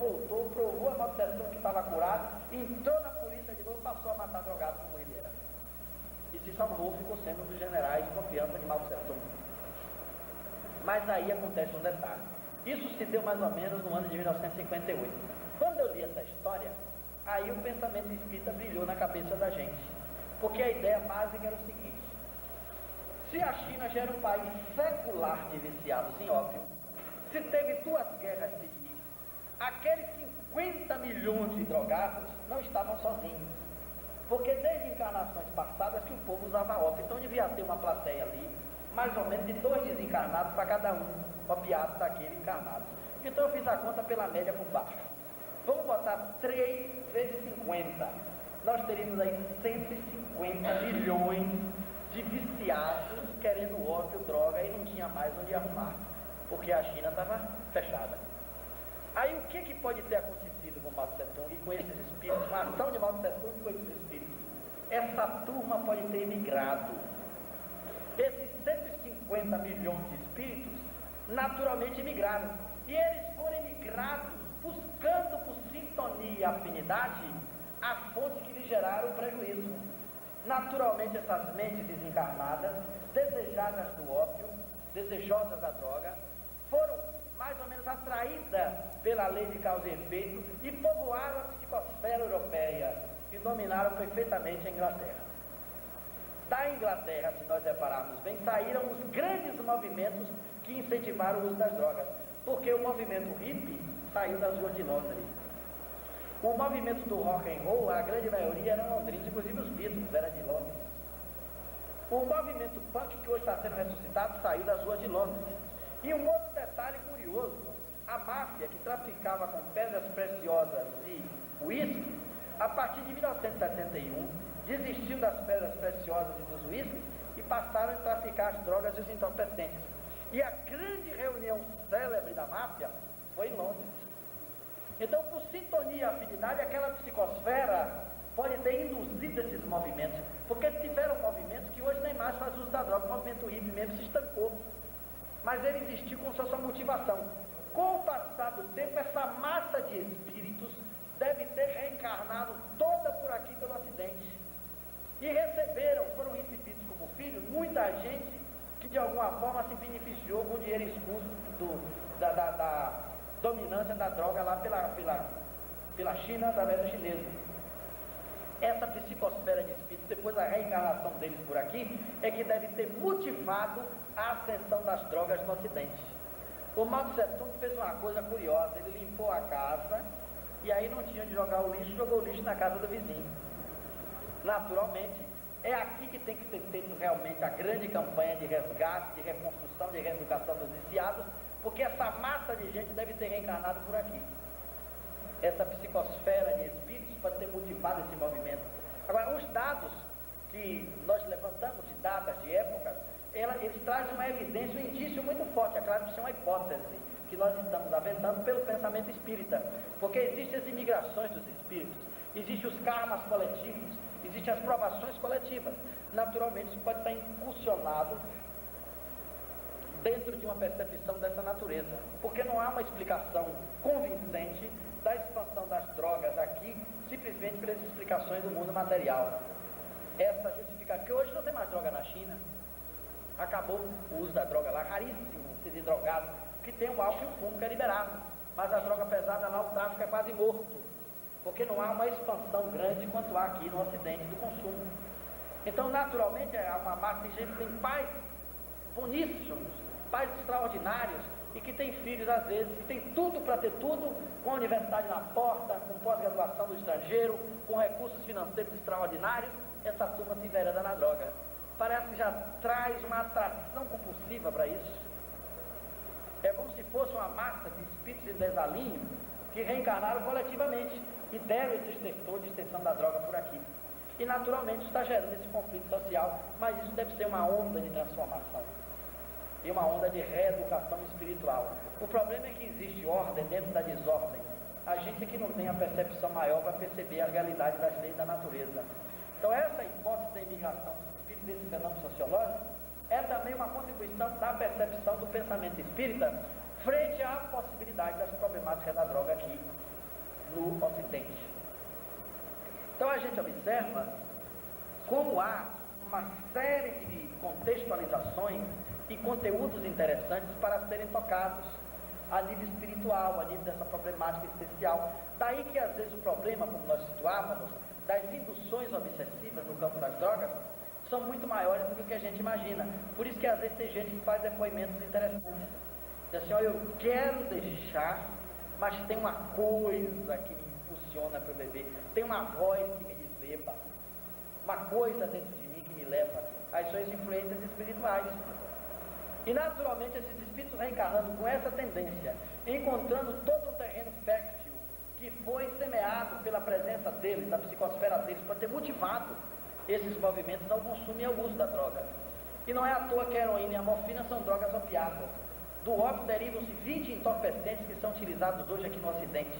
voltou, provou a Mao Tse Tung que estava curado, entrou na polícia de novo, passou a matar drogado como ele era. E se salvou, ficou sendo um dos generais de confiança de Mao Tse Tung. Mas aí acontece um detalhe. Isso se deu mais ou menos no ano de 1958. Quando eu li essa história, aí o pensamento espírita brilhou na cabeça da gente. Porque a ideia básica era o seguinte: se a China já era um país secular de viciados em ópio, se teve 2 guerras civis, aqueles 50 milhões de drogados não estavam sozinhos. Porque desde encarnações passadas que o povo usava ópio, então devia ter uma plateia ali, mais ou menos de 2 desencarnados para cada um, opiados daquele encarnado. Então eu fiz a conta pela média por baixo. Vamos botar 3 vezes 50. Nós teríamos aí 150 milhões de viciados querendo ópio, droga, e não tinha mais onde arrumar, porque a China estava fechada. Aí o que pode ter acontecido com Mao Tse Tung e com esses espíritos, com a ação de Mao Tse Tung com esses espíritos? Essa turma pode ter emigrado. Esses 150 milhões de espíritos naturalmente emigraram. E eles foram emigrados buscando por sintonia e afinidade a fonte que lhe geraram prejuízo. Naturalmente essas mentes desencarnadas, desejadas do ópio, desejosas da droga, foram mais ou menos atraídas pela lei de causa e efeito e povoaram a psicosfera europeia e dominaram perfeitamente a Inglaterra. Da Inglaterra, se nós repararmos bem, saíram os grandes movimentos que incentivaram o uso das drogas, porque o movimento hippie saiu das ruas de Londres. O movimento do rock and roll, a grande maioria era londrina, inclusive os Beatles eram de Londres. O movimento punk, que hoje está sendo ressuscitado, saiu das ruas de Londres. E um outro detalhe curioso: a máfia que traficava com pedras preciosas e uísque, a partir de 1971, desistiu das pedras preciosas e dos uísques e passaram a traficar as drogas e os entorpecentes. E a grande reunião célebre da máfia foi em Londres. Então, por sintonia e afinidade, aquela psicosfera pode ter induzido esses movimentos, porque tiveram movimentos que hoje nem mais fazem uso da droga. O movimento hippie mesmo se estancou, mas ele existiu com sua motivação. Com o passar do tempo, essa massa de espíritos deve ter reencarnado toda por aqui pelo Ocidente, e foram recebidos como filhos, muita gente que de alguma forma se beneficiou com o dinheiro escuso da dominância da droga lá pela China, através do chinês. Essa psicosfera de espíritos, depois da reencarnação deles por aqui, é que deve ter motivado a ascensão das drogas no Ocidente. O Mao Tse Tung fez uma coisa curiosa: ele limpou a casa e aí não tinha onde jogar o lixo, jogou o lixo na casa do vizinho. Naturalmente, é aqui que tem que ser feito realmente a grande campanha de resgate, de reconstrução, de reeducação dos viciados, porque essa massa de gente deve ter reencarnado por aqui. Essa psicosfera de espíritos pode ter motivado esse movimento. Agora, os dados que nós levantamos de datas, de épocas, eles trazem uma evidência, um indício muito forte. É claro que isso é uma hipótese que nós estamos aventando pelo pensamento espírita, porque existem as imigrações dos espíritos, existem os karmas coletivos, existem as provações coletivas. Naturalmente, isso pode estar incursionado dentro de uma percepção dessa natureza, porque não há uma explicação convincente da expansão das drogas aqui, simplesmente pelas explicações do mundo material. Essa justifica que hoje não tem mais droga na China, acabou o uso da droga lá, raríssimo ser drogado, que tem o álcool e o fumo que é liberado, mas a droga pesada lá, o tráfico é quase morto, porque não há uma expansão grande quanto há aqui no Ocidente do consumo. Então, naturalmente, há uma massa de gente que tem pais boníssimos, pais extraordinários, e que tem filhos, às vezes, que tem tudo para ter tudo, com a universidade na porta, com pós-graduação do estrangeiro, com recursos financeiros extraordinários. Essa turma se envereda na droga. Parece que já traz uma atração compulsiva para isso. É como se fosse uma massa de espíritos em desalinho que reencarnaram coletivamente e deram esse extensor de extensão da droga por aqui. E naturalmente está gerando esse conflito social, mas isso deve ser uma onda de transformação e uma onda de reeducação espiritual. O problema é que existe ordem dentro da desordem. A gente é que não tem a percepção maior para perceber a realidade das leis da natureza. Então essa hipótese da imigração desse fenômeno sociológico é também uma contribuição da percepção do pensamento espírita frente à possibilidade das problemáticas da droga aqui no Ocidente. Então a gente observa como há uma série de contextualizações e conteúdos interessantes para serem tocados a nível espiritual, a nível dessa problemática especial. Daí que às vezes o problema, como nós situávamos, das induções obsessivas no campo das drogas, são muito maiores do que a gente imagina. Por isso que às vezes tem gente que faz depoimentos interessantes. Diz assim, olha, eu quero deixar, mas tem uma coisa que me impulsiona para o beber, tem uma voz que me diz beba, uma coisa dentro de mim que me leva às suas influências espirituais. E naturalmente esses espíritos reencarnando com essa tendência, encontrando todo um terreno fértil que foi semeado pela presença deles, da psicosfera deles, para ter motivado esses movimentos ao consumo e ao uso da droga. E não é à toa que a heroína e a morfina são drogas opiáceas. Do ópio derivam-se 20 entorpecentes que são utilizados hoje aqui no Ocidente,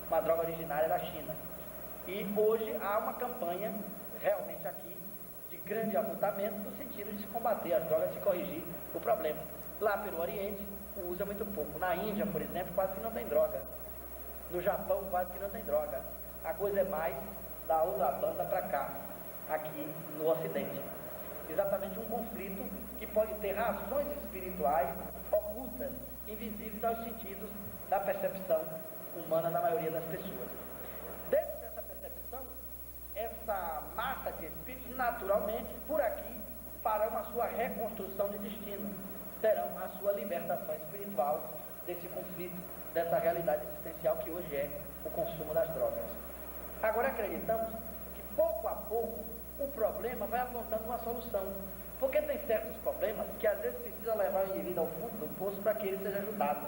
uma droga originária da China. E hoje há uma campanha, realmente aqui, de grande apontamento no sentido de se combater as drogas e corrigir o problema. Lá pelo Oriente, o uso é muito pouco. Na Índia, por exemplo, quase que não tem droga. No Japão, quase que não tem droga. A coisa é mais da outra banda para cá, aqui no Ocidente. Exatamente um conflito que pode ter razões espirituais ocultas, invisíveis aos sentidos da percepção humana da maioria das pessoas. Dentro dessa percepção, essa massa de espíritos, naturalmente, por aqui, farão a sua reconstrução de destino, terão a sua libertação espiritual desse conflito, dessa realidade existencial que hoje é o consumo das drogas. Agora acreditamos que pouco a pouco o problema vai apontando uma solução, porque tem certos problemas que às vezes precisa levar o indivíduo ao fundo do poço para que ele seja ajudado.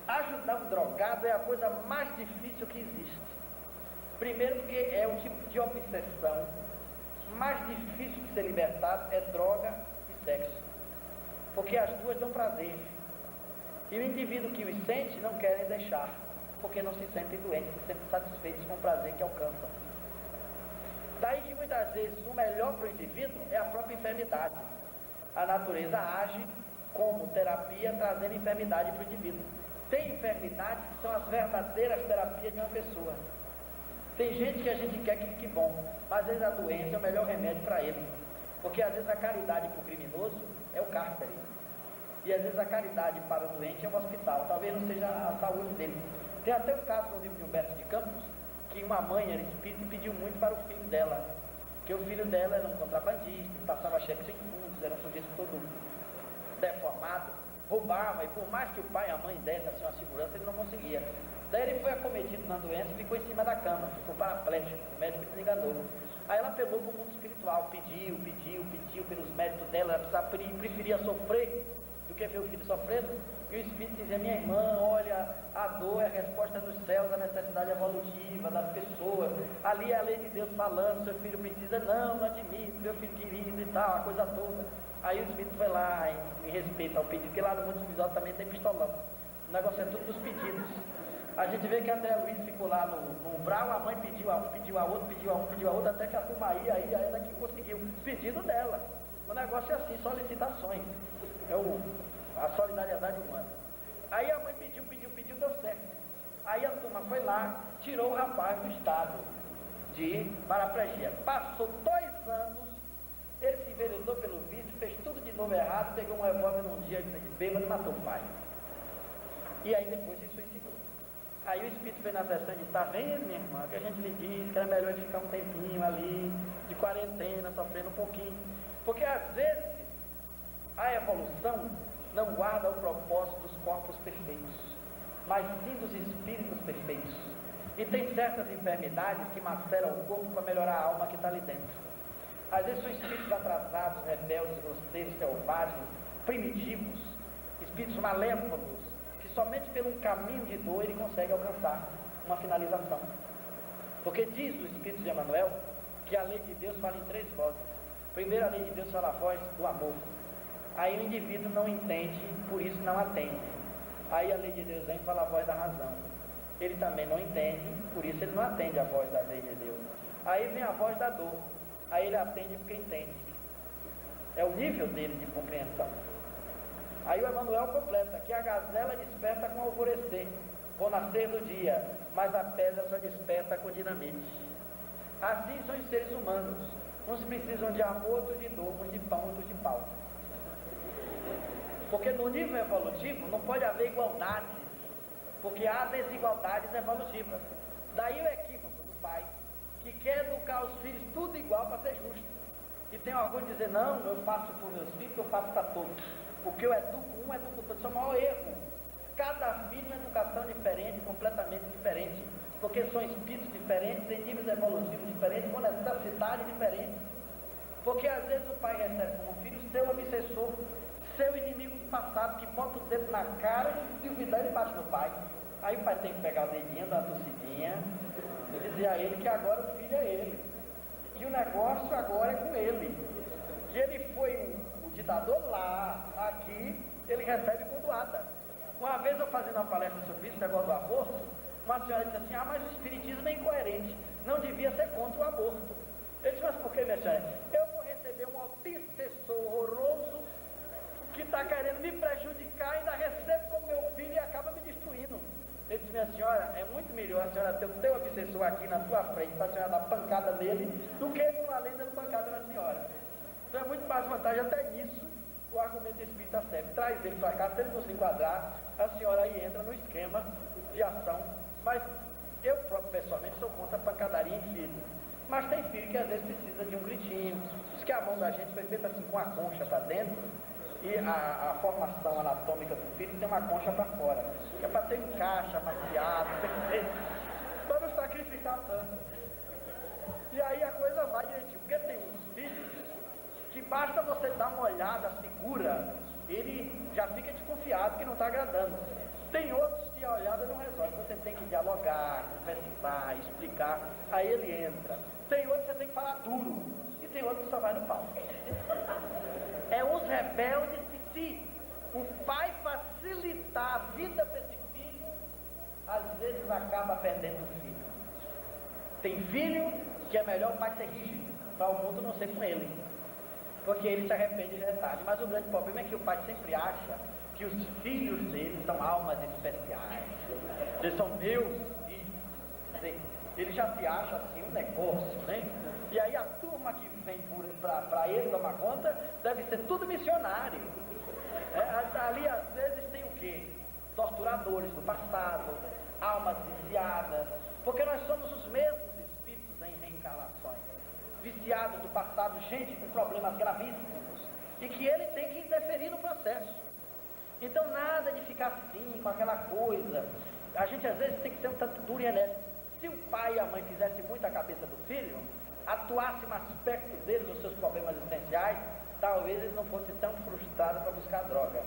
Ajudar um drogado é a coisa mais difícil que existe. Primeiro porque é um tipo de obsessão mais difícil de ser libertado, é droga e sexo, porque as duas dão prazer, e o indivíduo que os sente não querem deixar, porque não se sentem doentes, se sentem satisfeitos com o prazer que alcançam. Daí que muitas vezes o melhor para o indivíduo é a própria enfermidade. A natureza age como terapia, trazendo enfermidade para o indivíduo. Tem enfermidades que são as verdadeiras terapias de uma pessoa. Tem gente que a gente quer que fique bom, mas às vezes a doença é o melhor remédio para ele, porque às vezes a caridade para o criminoso é o cárcere, e às vezes a caridade para o doente é o hospital, talvez não seja a saúde dele. Tem até um caso no livro de Humberto de Campos, que uma mãe era espírita e pediu muito para o filho dela, que o filho dela era um contrabandista, passava cheques sem fundos, era um sujeito todo deformado, roubava, e por mais que o pai e a mãe dessem assim, uma segurança, ele não conseguia. Daí ele foi acometido na doença e ficou em cima da cama, ficou paraplégico, o médico se enganou. Aí ela apelou para o mundo espiritual, pediu pelos méritos dela, ela preferia sofrer do que ver o filho sofrendo. E o Espírito dizia, minha irmã, olha, a dor é a resposta dos céus, a necessidade evolutiva das pessoas. Ali é a lei de Deus falando, seu filho precisa, não admito, meu filho querido e tal, a coisa toda. Aí o Espírito foi lá em respeito ao pedido, porque lá no mundo espiritual também tem pistolão. O negócio é tudo dos pedidos. A gente vê que André Luiz ficou lá no umbral, a mãe pediu a um, pediu a outro, pediu a um, pediu a outro, até que a turma aí ela que conseguiu o pedido dela. O negócio é assim, solicitações. É a solidariedade humana. Aí a mãe pediu, deu certo. Aí a turma foi lá, tirou o rapaz do estado de paraplegia. Passou 2 anos, ele se enveredou pelo vício, fez tudo de novo errado, pegou um revólver num dia de bêbado e matou o pai. E aí depois se suicidou. Aí o Espírito veio na sessão e disse, tá vendo, minha irmã, que a gente lhe disse que era melhor ele ficar um tempinho ali, de quarentena, sofrendo um pouquinho. Porque às vezes a evolução não guarda o propósito dos corpos perfeitos, mas sim dos espíritos perfeitos. E tem certas enfermidades que maceram o corpo para melhorar a alma que está ali dentro. Às vezes são espíritos atrasados, rebeldes, grosseiros, selvagens, primitivos, espíritos malévolos, que somente pelo caminho de dor ele consegue alcançar uma finalização. Porque diz o Espírito de Emmanuel que a lei de Deus fala em 3 vozes. Primeiro, a lei de Deus fala a voz do amor. Aí o indivíduo não entende, por isso não atende. Aí a lei de Deus vem e fala a voz da razão. Ele também não entende, por isso ele não atende a voz da lei de Deus. Aí vem a voz da dor. Aí ele atende porque entende. É o nível dele de compreensão. Aí o Emmanuel completa que a gazela desperta com alvorecer, por nascer do dia, mas a pedra só desperta com dinamite. Assim são os seres humanos. Uns precisam de amor, outros de dor, uns de pão, outros de pau. Porque no nível evolutivo não pode haver igualdades, porque há desigualdades evolutivas. Daí o equívoco do pai, que quer educar os filhos tudo igual para ser justo. E tem orgulho de dizer, não, eu faço para os meus filhos, eu faço para todos. O que eu educo um, educo todos. Isso é o maior erro. Cada filho é uma educação diferente, completamente diferente. Porque são espíritos diferentes, em níveis evolutivos diferentes, com necessidades diferentes. Porque às vezes o pai recebe como filho seu obsessor, seu inimigo do passado, que bota o dedo na cara e o vidão ele bate no pai. Aí o pai tem que pegar o dedinho, dar uma tossidinha, e dizer a ele que agora o filho é ele, que o negócio agora é com ele, que ele foi o ditador lá, aqui ele recebe com doada. Uma vez eu fazendo uma palestra sobre isso, negócio do aborto, uma senhora disse assim, mas o espiritismo é incoerente, não devia ser contra o aborto. Eu disse, mas por que, minha senhora? Eu vou receber um obsessor horroroso que está querendo me prejudicar, ainda recebo como meu filho e acaba me destruindo. Eu disse, minha senhora, é muito melhor a senhora ter o teu obsessor aqui na tua frente, para a senhora dar pancada nele, do que ele não além dando pancada na senhora. Então é muito mais vantagem, até nisso, o argumento espírita serve. Traz ele para cá, se ele não se enquadrar, a senhora aí entra no esquema de ação. Mas eu próprio, pessoalmente, sou contra a pancadaria em filho. Mas tem filho que às vezes precisa de um gritinho. Diz que a mão da gente foi feita assim com a concha para dentro, e a formação anatômica do filho tem uma concha para fora, que é para ter encaixe, amaciado, para não sacrificar tanto. E aí a coisa vai direitinho, porque tem uns filhos que basta você dar uma olhada segura, ele já fica desconfiado que não está agradando. Tem outros que a olhada não resolve, você tem que dialogar, conversar, explicar, aí ele entra. Tem outros que você tem que falar duro, e tem outros que só vai no pau. É os rebeldes que, se o pai facilitar a vida para esse filho, às vezes acaba perdendo o filho. Tem filho que é melhor o pai ser rígido, para o mundo não ser com ele, porque ele se arrepende de tarde. Mas o grande problema é que o pai sempre acha que os filhos dele são almas especiais, eles são meus filhos. Quer dizer, ele já se acha assim um negócio, né? E aí a turma que vem para ele tomar conta deve ser tudo missionário. Ali às vezes tem o quê? Torturadores do passado, almas viciadas, porque nós somos os mesmos espíritos em reencarnações, viciados do passado, gente com problemas gravíssimos, e que ele tem que interferir no processo. Então nada de ficar assim, com aquela coisa. A gente às vezes tem que ser um tanto duro e enérgico. Se o pai e a mãe fizessem muito a cabeça do filho, atuassem no aspecto dele, nos seus problemas existenciais, talvez ele não fosse tão frustrado para buscar droga.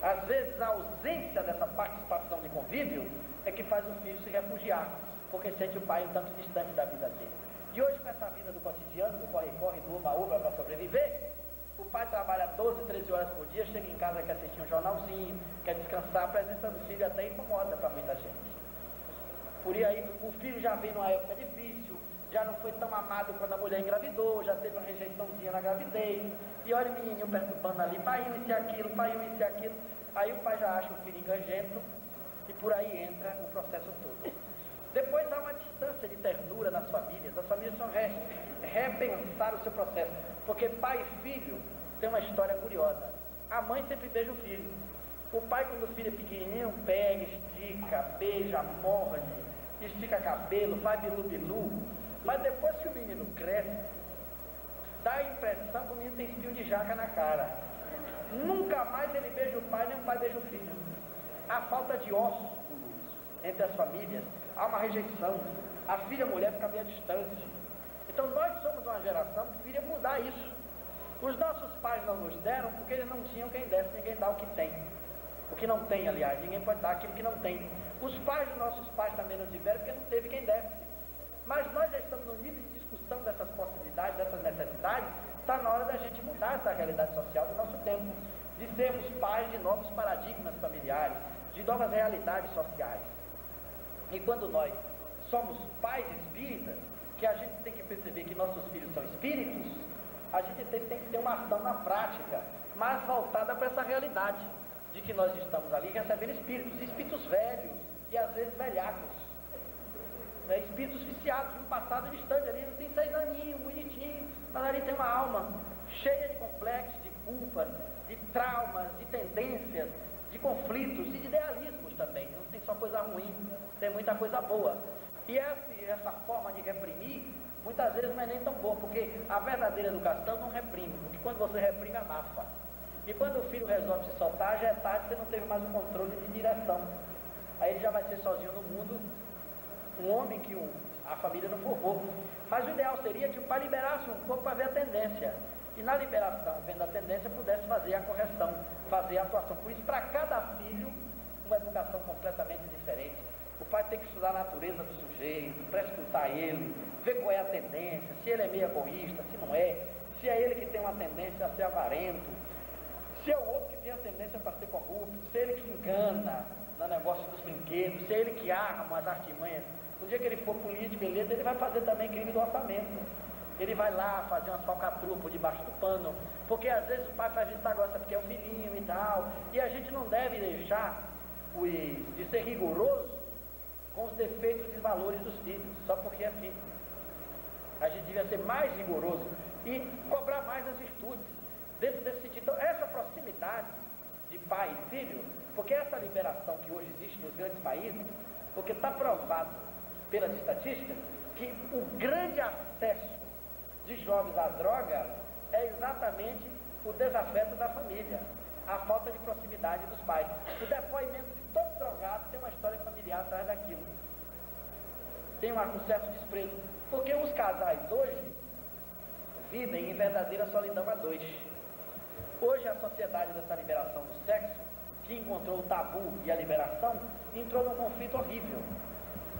Às vezes a ausência dessa participação de convívio é que faz o filho se refugiar, porque sente o pai um tanto distante da vida dele. E hoje, com essa vida do cotidiano, do corre-corre, do uma-uba para sobreviver, o pai trabalha 12, 13 horas por dia, chega em casa, quer assistir um jornalzinho, quer descansar, a presença do filho até incomoda para muita gente. Por aí o filho já veio numa época difícil, já não foi tão amado quando a mulher engravidou, já teve uma rejeiçãozinha na gravidez, e olha o menininho perturbando ali, pai, isso e aquilo, pai, isso e aquilo. Aí o pai já acha o filho engangento, e por aí entra o processo todo. Depois há uma distância de ternura nas famílias, as famílias são repensar o seu processo, porque pai e filho tem uma história curiosa. A mãe sempre beija o filho, o pai, quando o filho é pequenininho, pega, estica, beija, morde, estica cabelo, faz bilu-bilu, mas depois que o menino cresce, dá a impressão que o menino tem espinho de jaca na cara. Nunca mais ele beija o pai, nem o pai beija o filho. Há falta de ósculo entre as famílias, há uma rejeição, a filha e a mulher ficam meio distantes. Então nós somos uma geração que queria mudar isso. Os nossos pais não nos deram porque eles não tinham quem desse, ninguém dá o que tem. O que não tem, aliás, ninguém pode dar aquilo que não tem. Os pais dos nossos pais também não tiveram porque não teve quem desse. Mas nós já estamos no nível de discussão dessas possibilidades, dessas necessidades. Está na hora da gente mudar essa realidade social do nosso tempo, de sermos pais de novos paradigmas familiares, de novas realidades sociais. E quando nós somos pais espíritas, que a gente tem que perceber que nossos filhos são espíritos, a gente tem que ter uma ação na prática, mais voltada para essa realidade. de que nós estamos ali recebendo espíritos velhos e às vezes velhacos, né? Espíritos viciados de um passado distante, ali não tem 6 aninhos, bonitinho, mas ali tem uma alma cheia de complexos, de culpas, de traumas, de tendências, de conflitos e de idealismos também. Não tem só coisa ruim, tem muita coisa boa. E essa forma de reprimir, muitas vezes não é nem tão boa, porque a verdadeira educação não reprime, porque quando você reprime, abafa. E quando o filho resolve se soltar, já é tarde, você não teve mais o controle de direção. Aí ele já vai ser sozinho no mundo, um homem que a família não formou. Mas o ideal seria que o pai liberasse um pouco para ver a tendência. E na liberação, vendo a tendência, pudesse fazer a correção, fazer a atuação. Por isso, para cada filho, uma educação completamente diferente. O pai tem que estudar a natureza do sujeito, para escutar ele, ver qual é a tendência, se ele é meio egoísta, se não é, se é ele que tem uma tendência a ser avarento, se é o outro que tem a tendência para ser corrupto, se é ele que engana no negócio dos brinquedos, se é ele que arma as artimanhas. No dia que ele for político, ele vai fazer também crime do orçamento. Ele vai lá fazer umas falcatruas por debaixo do pano, porque às vezes o pai faz vista grossa porque é o filhinho e tal, e a gente não deve deixar de ser rigoroso com os defeitos e valores dos filhos, só porque é filho. A gente devia ser mais rigoroso e cobrar mais as virtudes, dentro desse sentido. Então, essa proximidade de pai e filho, porque essa liberação que hoje existe nos grandes países, porque está provado pelas estatísticas que o grande acesso de jovens à droga é exatamente o desafeto da família, a falta de proximidade dos pais. O depoimento de todo drogado tem uma história familiar atrás daquilo. Tem um certo desprezo, porque os casais hoje vivem em verdadeira solidão a dois. Hoje a sociedade dessa liberação do sexo, que encontrou o tabu e a liberação, entrou num conflito horrível.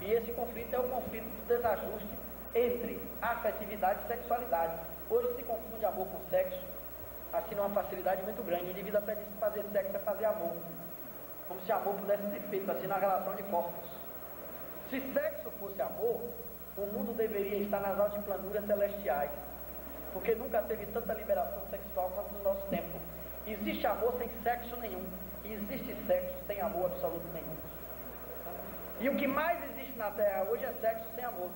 E esse conflito é o conflito do desajuste entre afetividade e sexualidade. Hoje se confunde amor com sexo, assim numa facilidade muito grande. O indivíduo até diz que fazer sexo é fazer amor, como se amor pudesse ser feito assim na relação de corpos. Se sexo fosse amor, o mundo deveria estar nas altiplanuras celestiais, porque nunca teve tanta liberação sexual quanto no nosso tempo. Existe amor sem sexo nenhum, e existe sexo sem amor absoluto nenhum. E o que mais existe na Terra hoje é sexo sem amor.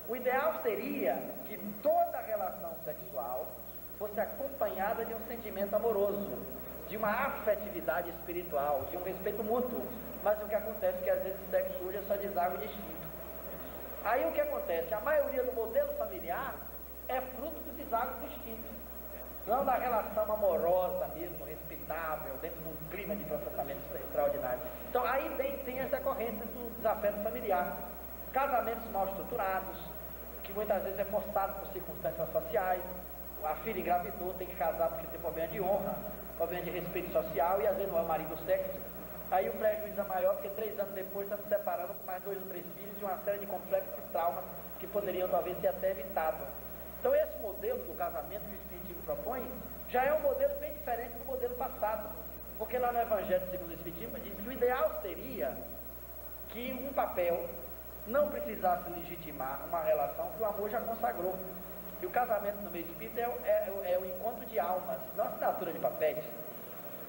O ideal seria que toda relação sexual fosse acompanhada de um sentimento amoroso, de uma afetividade espiritual, de um respeito mútuo. Mas o que acontece é que às vezes o sexo hoje é só deságua de instinto. Aí o que acontece? A maioria do modelo familiar é fruto do deságua do instinto, não da relação amorosa mesmo, respeitável, dentro de um clima de processamento extraordinário. Então aí tem as decorrências do desafeto familiar. Casamentos mal estruturados, que muitas vezes é forçado por circunstâncias sociais. A filha engravidou, tem que casar porque tem problema de honra, problema de respeito social, e às vezes não é o marido sexo. Aí o prejuízo é maior, porque 3 anos depois está se separando com mais 2 ou 3 filhos e uma série de complexos e traumas que poderiam talvez ser até evitados. Então esse modelo do casamento que o Espiritismo propõe já é um modelo bem diferente do modelo passado, porque lá no Evangelho segundo o Espiritismo diz que o ideal seria que um papel não precisasse legitimar uma relação que o amor já consagrou. E o casamento no meio espírita é o encontro de almas, não a assinatura de papéis.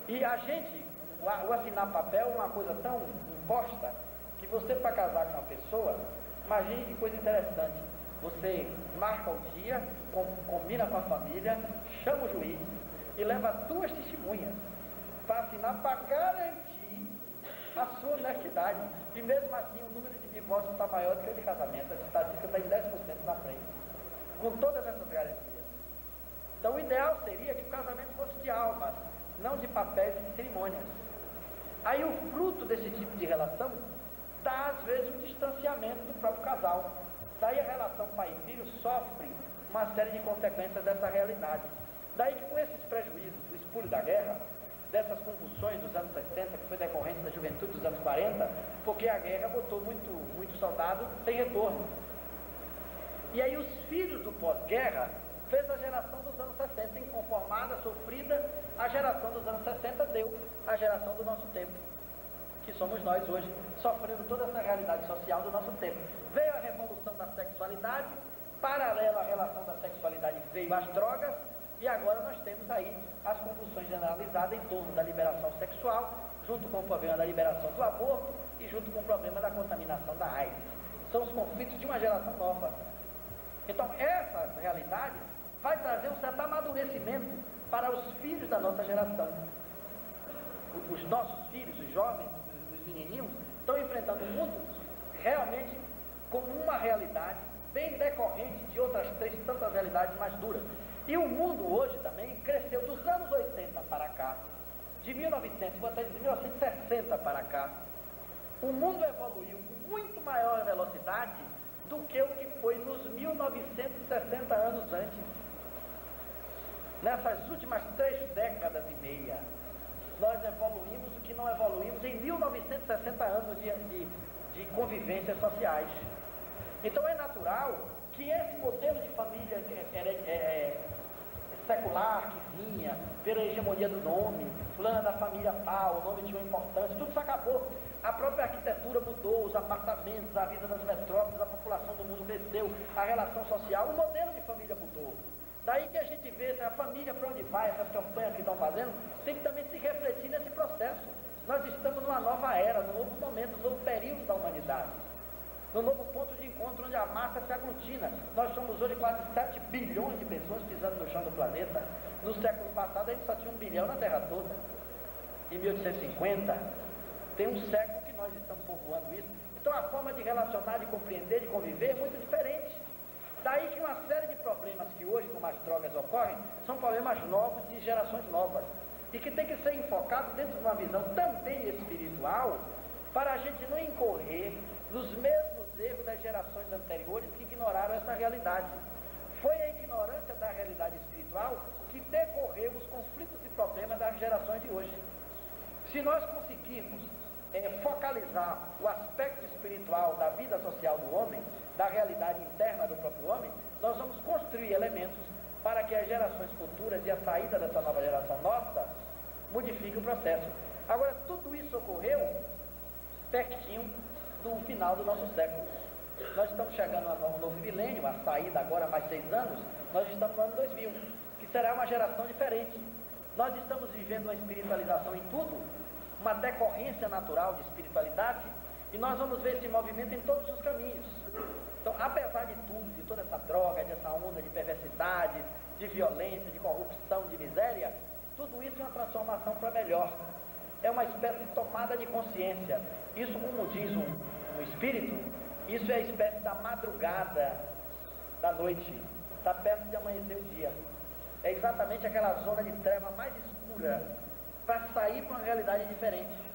E a gente, o assinar papel é uma coisa tão imposta, que você, para casar com uma pessoa, imagine que coisa interessante. Você marca o dia, combina com a família, chama o juiz e leva 2 testemunhas para assinar, para garantir a sua honestidade. E mesmo assim o número de divórcios está maior do que o de casamento. A estatística está em 10% na frente, com todas essas garantias. Então o ideal seria que o casamento fosse de almas, não de papéis e de cerimônias. Aí o fruto desse tipo de relação dá às vezes um distanciamento do próprio casal. Daí a relação pai e filho sofre uma série de consequências dessa realidade. Daí que com esses prejuízos do espólio da guerra, dessas convulsões dos anos 60, que foi decorrente da juventude dos anos 40, porque a guerra botou muito soldado sem retorno. E aí os filhos do pós-guerra fez a geração dos anos 60, inconformada, sofrida. A geração dos anos 60 deu a geração do nosso tempo, que somos nós hoje, sofrendo toda essa realidade social do nosso tempo. Veio a revolução da sexualidade, paralelo à relação da sexualidade veio as drogas, e agora nós temos aí as convulsões generalizadas em torno da liberação sexual, junto com o problema da liberação do aborto e junto com o problema da contaminação da AIDS. São os conflitos de uma geração nova. Então, essa realidade vai trazer um certo amadurecimento para os filhos da nossa geração. Os nossos filhos, os jovens, os menininhos, estão enfrentando o mundo realmente como uma realidade bem decorrente de outras tantas realidades mais duras. E o mundo hoje também cresceu dos anos 80 para cá, de 1900, vou até dizer 1960 para cá. O mundo evoluiu com muito maior velocidade do que o que foi nos 1960 anos antes. Nessas últimas 3 décadas e meia, nós evoluímos o que não evoluímos em 1960 anos de convivências sociais. Então é natural que esse modelo de família secular que vinha, pela hegemonia do nome, fulano da família tal, o nome tinha uma importância, tudo isso acabou. A própria arquitetura mudou, os apartamentos, a vida das metrópoles, a população do mundo cresceu, a relação social, o modelo de família mudou. Daí que a gente vê a família para onde vai, essas campanhas que estão fazendo, tem que também se refletir nesse processo. Nós estamos numa nova era, num novo momento, num novo período da humanidade, num novo ponto de encontro onde a massa se aglutina. Nós somos hoje quase 7 bilhões de pessoas pisando no chão do planeta. No século passado a gente só tinha 1 bilhão na Terra toda. Em 1850, tem um século que nós estamos povoando isso. Então a forma de relacionar, de compreender, de conviver é muito diferente. Daí que uma série de problemas que hoje, como as drogas, ocorrem, são problemas novos de gerações novas. E que tem que ser enfocado dentro de uma visão também espiritual, para a gente não incorrer nos mesmos erros das gerações anteriores que ignoraram essa realidade. Foi a ignorância da realidade espiritual que decorreu os conflitos e problemas das gerações de hoje. Se nós conseguirmos focalizar o aspecto espiritual da vida social do homem, da realidade interna do próprio homem, nós vamos construir elementos para que as gerações futuras e a saída dessa nova geração nossa modifique o processo. Agora, tudo isso ocorreu pertinho do final do nosso século. Nós estamos chegando a um novo milênio, a saída agora mais 6 anos, nós estamos no ano 2000, que será uma geração diferente. Nós estamos vivendo uma espiritualização em tudo, uma decorrência natural de espiritualidade, e nós vamos ver esse movimento em todos os caminhos. Então, apesar de tudo, de toda essa droga, dessa onda de perversidade, de violência, de corrupção, de miséria, tudo isso é uma transformação para melhor. É uma espécie de tomada de consciência. Isso, como diz um espírito, isso é a espécie da madrugada da noite. Está perto de amanhecer o dia. É exatamente aquela zona de treva mais escura para sair para uma realidade diferente.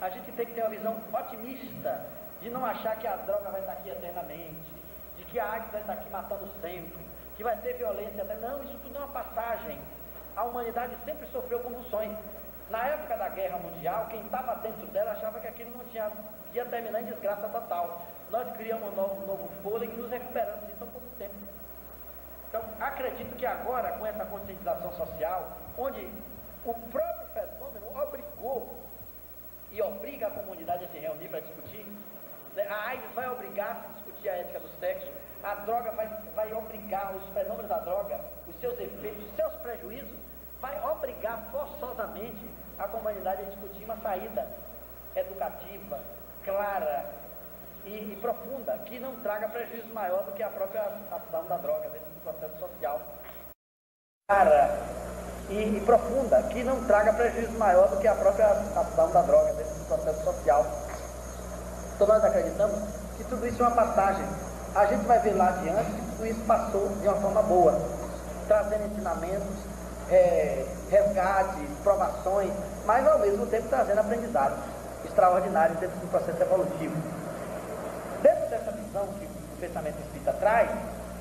A gente tem que ter uma visão otimista de não achar que a droga vai estar aqui eternamente, de que a AIDS vai estar aqui matando sempre, que vai ter violência até. Não, isso tudo é uma passagem. A humanidade sempre sofreu convulsões. Na época da Guerra Mundial, quem estava dentro dela achava que aquilo não tinha, que ia terminar em desgraça total. Nós criamos um novo fôlego e nos recuperamos em tão pouco tempo. Então, acredito que agora, com essa conscientização social, onde o próprio fenômeno obrigou e obriga a comunidade a se reunir para discutir, né? A AIDS vai obrigar a se discutir a ética do sexo, a droga vai obrigar, os fenômenos da droga, os seus efeitos, os seus prejuízos, vai obrigar forçosamente a comunidade a discutir uma saída educativa, clara e profunda, que não traga prejuízo maior do que a própria ação da droga dentro do processo social. Clara e profunda, que não traga prejuízo maior do que a própria ação da droga dentro do processo social. Então nós acreditamos que tudo isso é uma passagem. A gente vai ver lá adiante que tudo isso passou de uma forma boa, trazendo ensinamentos, resgates, provações, mas ao mesmo tempo trazendo aprendizados extraordinários dentro do processo evolutivo. Dentro dessa visão que o pensamento espírita traz,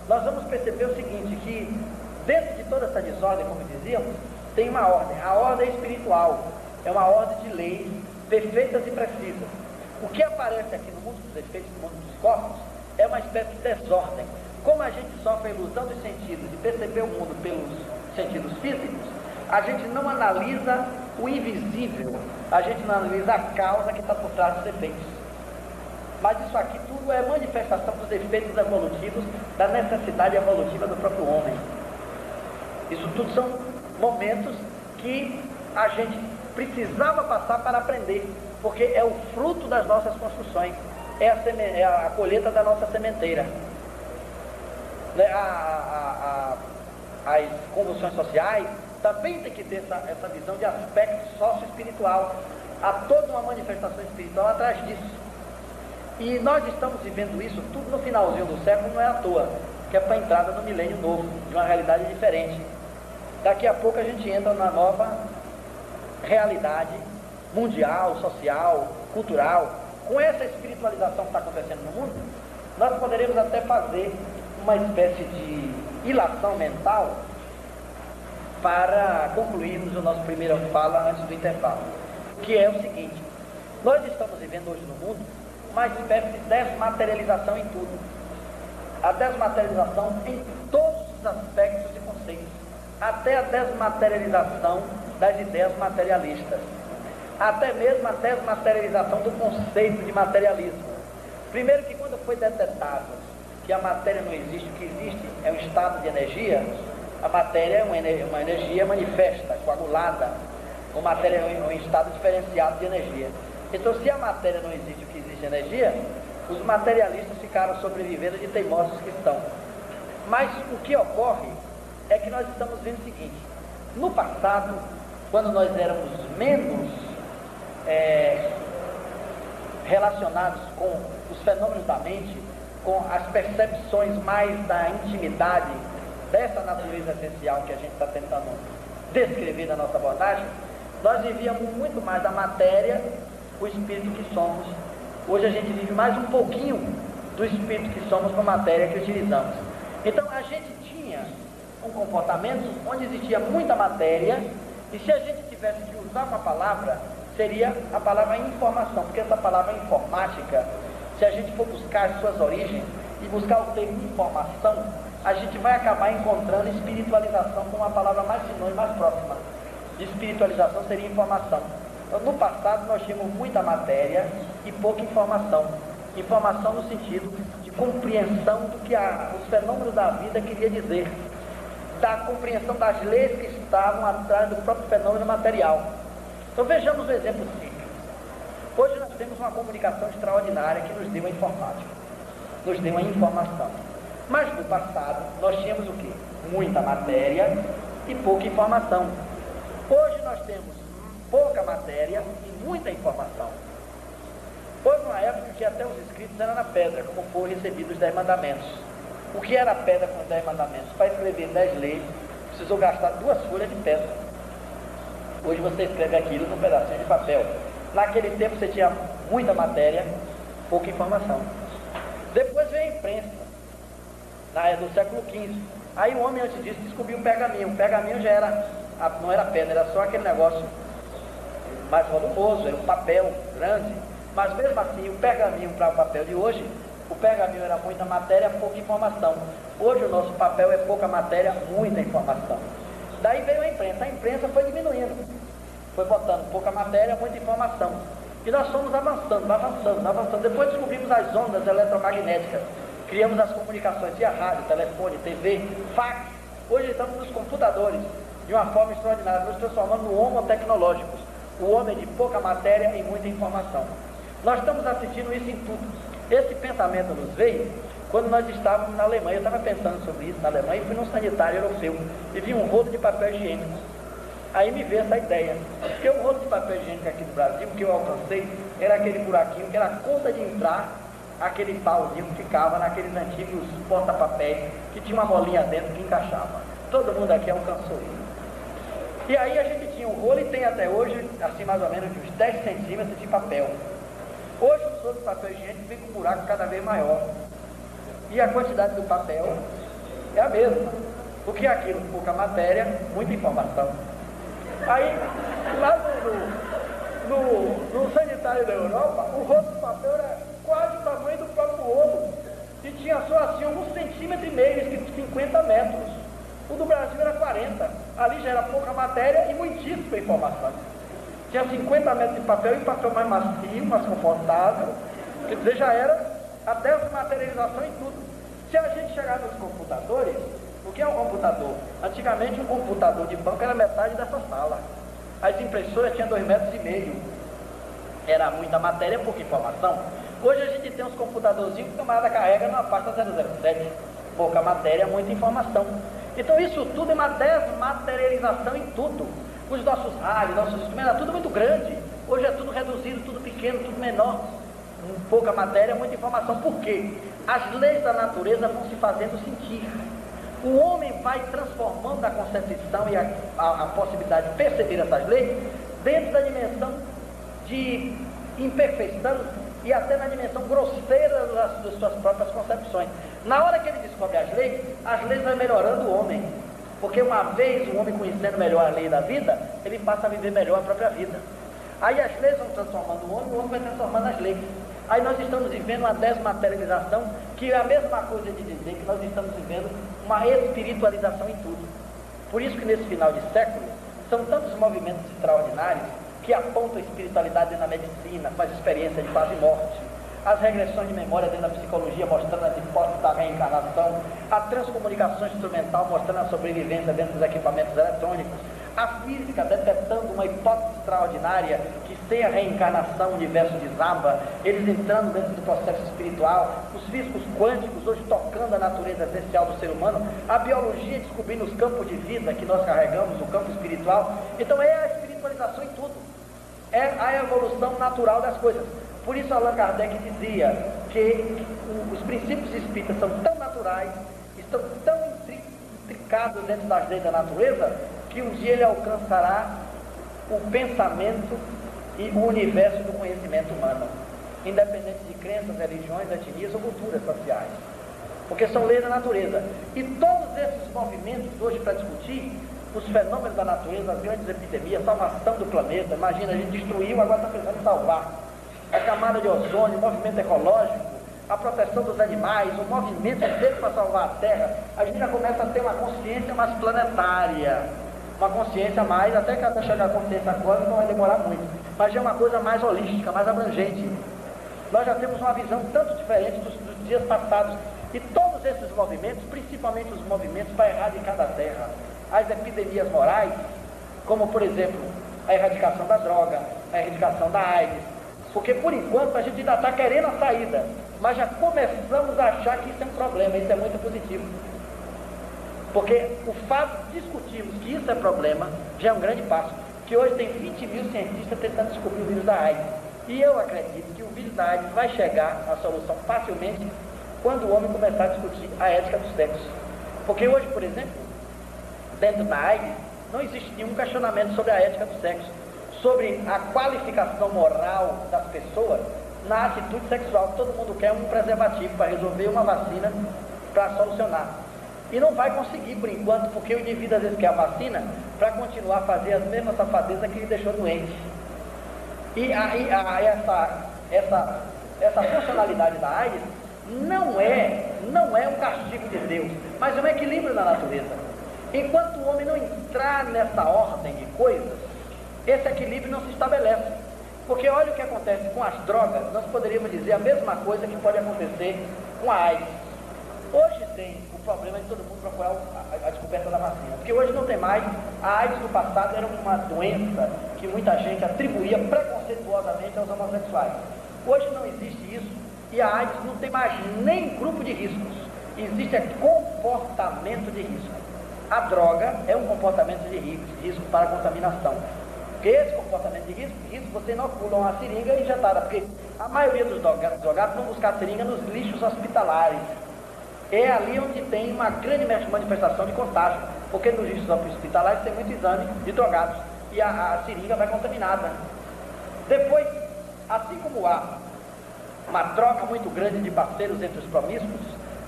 nós vamos perceber o seguinte, que dentro de toda essa desordem, como dizíamos, tem uma ordem. A ordem espiritual é uma ordem de leis perfeitas e precisas. O que aparece aqui no mundo dos efeitos, no mundo dos corpos, é uma espécie de desordem. Como a gente sofre a ilusão dos sentidos e perceber o mundo pelos sentidos físicos, a gente não analisa o invisível, a gente não analisa a causa que está por trás dos efeitos. Mas isso aqui tudo é manifestação dos efeitos evolutivos, da necessidade evolutiva do próprio homem. Isso tudo são momentos que a gente precisava passar para aprender, porque é o fruto das nossas construções, é a colheita da nossa sementeira. As convulsões sociais também tem que ter essa visão de aspecto sócio-espiritual. Há toda uma manifestação espiritual atrás disso. E nós estamos vivendo isso tudo no finalzinho do século, não é à toa, que é para a entrada no milênio novo, de uma realidade diferente. Daqui a pouco a gente entra na nova realidade mundial, social, cultural. Com essa espiritualização que está acontecendo no mundo, nós poderemos até fazer uma espécie de ilação mental para concluirmos a nossa primeira fala antes do intervalo, que é o seguinte: nós estamos vivendo hoje no mundo uma espécie de desmaterialização em tudo. A desmaterialização em todos os aspectos e conceitos, até a desmaterialização das ideias materialistas, até mesmo a desmaterialização do conceito de materialismo. Primeiro que quando foi detectado que a matéria não existe, o que existe é um estado de energia, a matéria é uma energia manifesta, coagulada, uma matéria é um estado diferenciado de energia. Então, se a matéria não existe, o que existe é energia, os materialistas ficaram sobrevivendo de teimosos que estão. Mas o que ocorre é que nós estamos vendo o seguinte: no passado, quando nós éramos menos relacionados com os fenômenos da mente, com as percepções mais da intimidade dessa natureza essencial que a gente está tentando descrever na nossa abordagem, nós vivíamos muito mais da matéria, o espírito que somos. Hoje a gente vive mais um pouquinho do espírito que somos com a matéria que utilizamos. Então a gente tinha um comportamento onde existia muita matéria, e se a gente tivesse que usar uma palavra, seria a palavra informação, porque essa palavra informática, se a gente for buscar as suas origens e buscar o termo informação, a gente vai acabar encontrando espiritualização como uma palavra mais sinônima, mais próxima. Espiritualização seria informação. Então, no passado nós tínhamos muita matéria e pouca informação. Informação no sentido de compreensão do que os fenômenos da vida queria dizer, da compreensão das leis que estavam atrás do próprio fenômeno material. Então vejamos um exemplo simples. Hoje nós temos uma comunicação extraordinária que nos deu a informática, nos deu a informação. Mas no passado nós tínhamos o quê? Muita matéria e pouca informação. Hoje nós temos pouca matéria e muita informação. Houve uma época que até os escritos eram na pedra, como foram recebidos os 10 mandamentos. O que era a pedra com os 10 mandamentos? Para escrever 10 leis, precisou gastar 2 folhas de pedra. Hoje você escreve aquilo num pedacinho de papel. Naquele tempo você tinha muita pouca informação. Depois veio a imprensa, do século XV. Aí o homem antes disso descobriu um pergaminho. O pergaminho já não era pedra, era só aquele negócio mais volumoso, era um papel grande. Mas mesmo assim, o pergaminho para o papel de hoje, o pergaminho era muita matéria, pouca informação. Hoje o nosso papel é pouca matéria, muita informação. Daí veio a imprensa foi diminuindo, foi botando pouca matéria, muita informação. E nós fomos avançando. Depois descobrimos as ondas eletromagnéticas, criamos as comunicações via rádio, telefone, TV, fax. Hoje estamos nos computadores, de uma forma extraordinária, nos transformando no homo tecnológicos, o homem de pouca matéria e muita informação. Nós estamos assistindo isso em tudo. Esse pensamento nos veio quando nós estávamos na Alemanha. Eu estava pensando sobre isso na Alemanha e fui num sanitário europeu e vi um rolo de papel higiênico. Aí me veio essa ideia, porque o rolo de papel higiênico aqui do Brasil, que eu alcancei, era aquele buraquinho que era a conta de entrar, aquele pauzinho que ficava naqueles antigos porta-papéis, que tinha uma molinha dentro que encaixava. Todo mundo aqui alcançou isso. E aí a gente tinha um rolo e tem até hoje, assim mais ou menos, de uns 10 centímetros de papel. Hoje o rolo de papel higiênico vem com um buraco cada vez maior. E a quantidade do papel é a mesma. O que é aquilo? Pouca matéria, muita informação. Aí, lá no sanitário da Europa, o rolo de papel era quase o tamanho do próprio rolo. E tinha só assim uns centímetros e meio, escrito 50 metros. O do Brasil era 40. Ali já era pouca matéria e muitíssima informação. Tinha 50 metros de papel e papel mais macio, mais confortável. Quer dizer, já era a desmaterialização em tudo. Se a gente chegar nos computadores, o que é um computador? Antigamente um computador de banco era metade dessa sala. As impressoras tinham 2,5 metros. Era muita matéria, pouca informação. Hoje a gente tem uns computadorzinhos que o camarada carrega numa pasta 007. Pouca matéria, muita informação. Então isso tudo é uma desmaterialização em tudo. Os nossos rádios, nossos instrumentos, é tudo muito grande. Hoje é tudo reduzido, tudo pequeno, tudo menor. Pouca matéria, muita informação. Por quê? As leis da natureza vão se fazendo sentir. O homem vai transformando a concepção e a possibilidade de perceber essas leis dentro da dimensão de imperfeição e até na dimensão grosseira das suas próprias concepções. Na hora que ele descobre as leis vão melhorando o homem. Porque uma vez o homem conhecendo melhor a lei da vida, ele passa a viver melhor a própria vida. Aí as leis vão transformando o homem vai transformando as leis. Aí nós estamos vivendo uma desmaterialização, que é a mesma coisa de dizer que nós estamos vivendo uma espiritualização em tudo. Por isso que nesse final de século, são tantos movimentos extraordinários que apontam a espiritualidade na medicina, com as experiências de quase morte, as regressões de memória dentro da psicologia, mostrando as hipóteses da reencarnação, a transcomunicação instrumental, mostrando a sobrevivência dentro dos equipamentos eletrônicos, a física detectando uma hipótese extraordinária que sem a reencarnação o universo desaba, eles entrando dentro do processo espiritual, os físicos quânticos hoje tocando a natureza essencial do ser humano, a biologia descobrindo os campos de vida que nós carregamos, o campo espiritual. Então é a espiritualização em tudo, é a evolução natural das coisas. Por isso Allan Kardec dizia que os princípios espíritas são tão naturais, estão tão intricados dentro das leis da natureza, que um dia ele alcançará o pensamento e o universo do conhecimento humano, independente de crenças, religiões, etnias ou culturas sociais, porque são leis da natureza. E todos esses movimentos hoje para discutir os fenômenos da natureza, as grandes epidemias, a salvação do planeta, imagina, a gente destruiu, agora está pensando em salvar a camada de ozônio, o movimento ecológico, a proteção dos animais, o movimento dele para salvar a Terra, a gente já começa a ter uma consciência mais planetária, uma consciência mais, até que até chegar a consciência quântica não vai demorar muito, mas é uma coisa mais holística, mais abrangente. Nós já temos uma visão tanto diferente dos dias passados, e todos esses movimentos, principalmente os movimentos para erradicar da Terra as epidemias morais, como por exemplo a erradicação da droga, a erradicação da AIDS, porque por enquanto a gente ainda está querendo a saída, mas já começamos a achar que isso é um problema, isso é muito positivo. Porque o fato de discutirmos que isso é problema já é um grande passo, que hoje tem 20 mil cientistas tentando descobrir o vírus da AIDS. E eu acredito que o vírus da AIDS vai chegar à solução facilmente quando o homem começar a discutir a ética do sexo. Porque hoje, por exemplo, dentro da AIDS, não existe nenhum questionamento sobre a ética do sexo, sobre a qualificação moral das pessoas na atitude sexual. Todo mundo quer um preservativo para resolver, uma vacina para solucionar. E não vai conseguir por enquanto, porque o indivíduo às vezes quer a vacina para continuar a fazer as mesmas safadezas que ele deixou doente. E aí essa funcionalidade da AIDS não é um castigo de Deus, mas é um equilíbrio na natureza. Enquanto o homem não entrar nessa ordem de coisas, esse equilíbrio não se estabelece. Porque olha o que acontece com as drogas, nós poderíamos dizer a mesma coisa que pode acontecer com a AIDS. Hoje tem o problema de todo mundo procurar a descoberta da vacina, porque hoje não tem mais. A AIDS no passado era uma doença que muita gente atribuía preconceituosamente aos homossexuais. Hoje não existe isso, e a AIDS não tem mais nem grupo de riscos, existe comportamento de risco. A droga é um comportamento de risco para a contaminação. Porque esse comportamento de risco você inocula uma seringa injetada, porque a maioria dos drogados vão buscar seringa nos lixos hospitalares. É ali onde tem uma grande manifestação de contágio, porque nos lixos hospitalares tem muito exame de drogados e a seringa vai contaminada. Depois, assim como há uma troca muito grande de parceiros entre os promíscuos,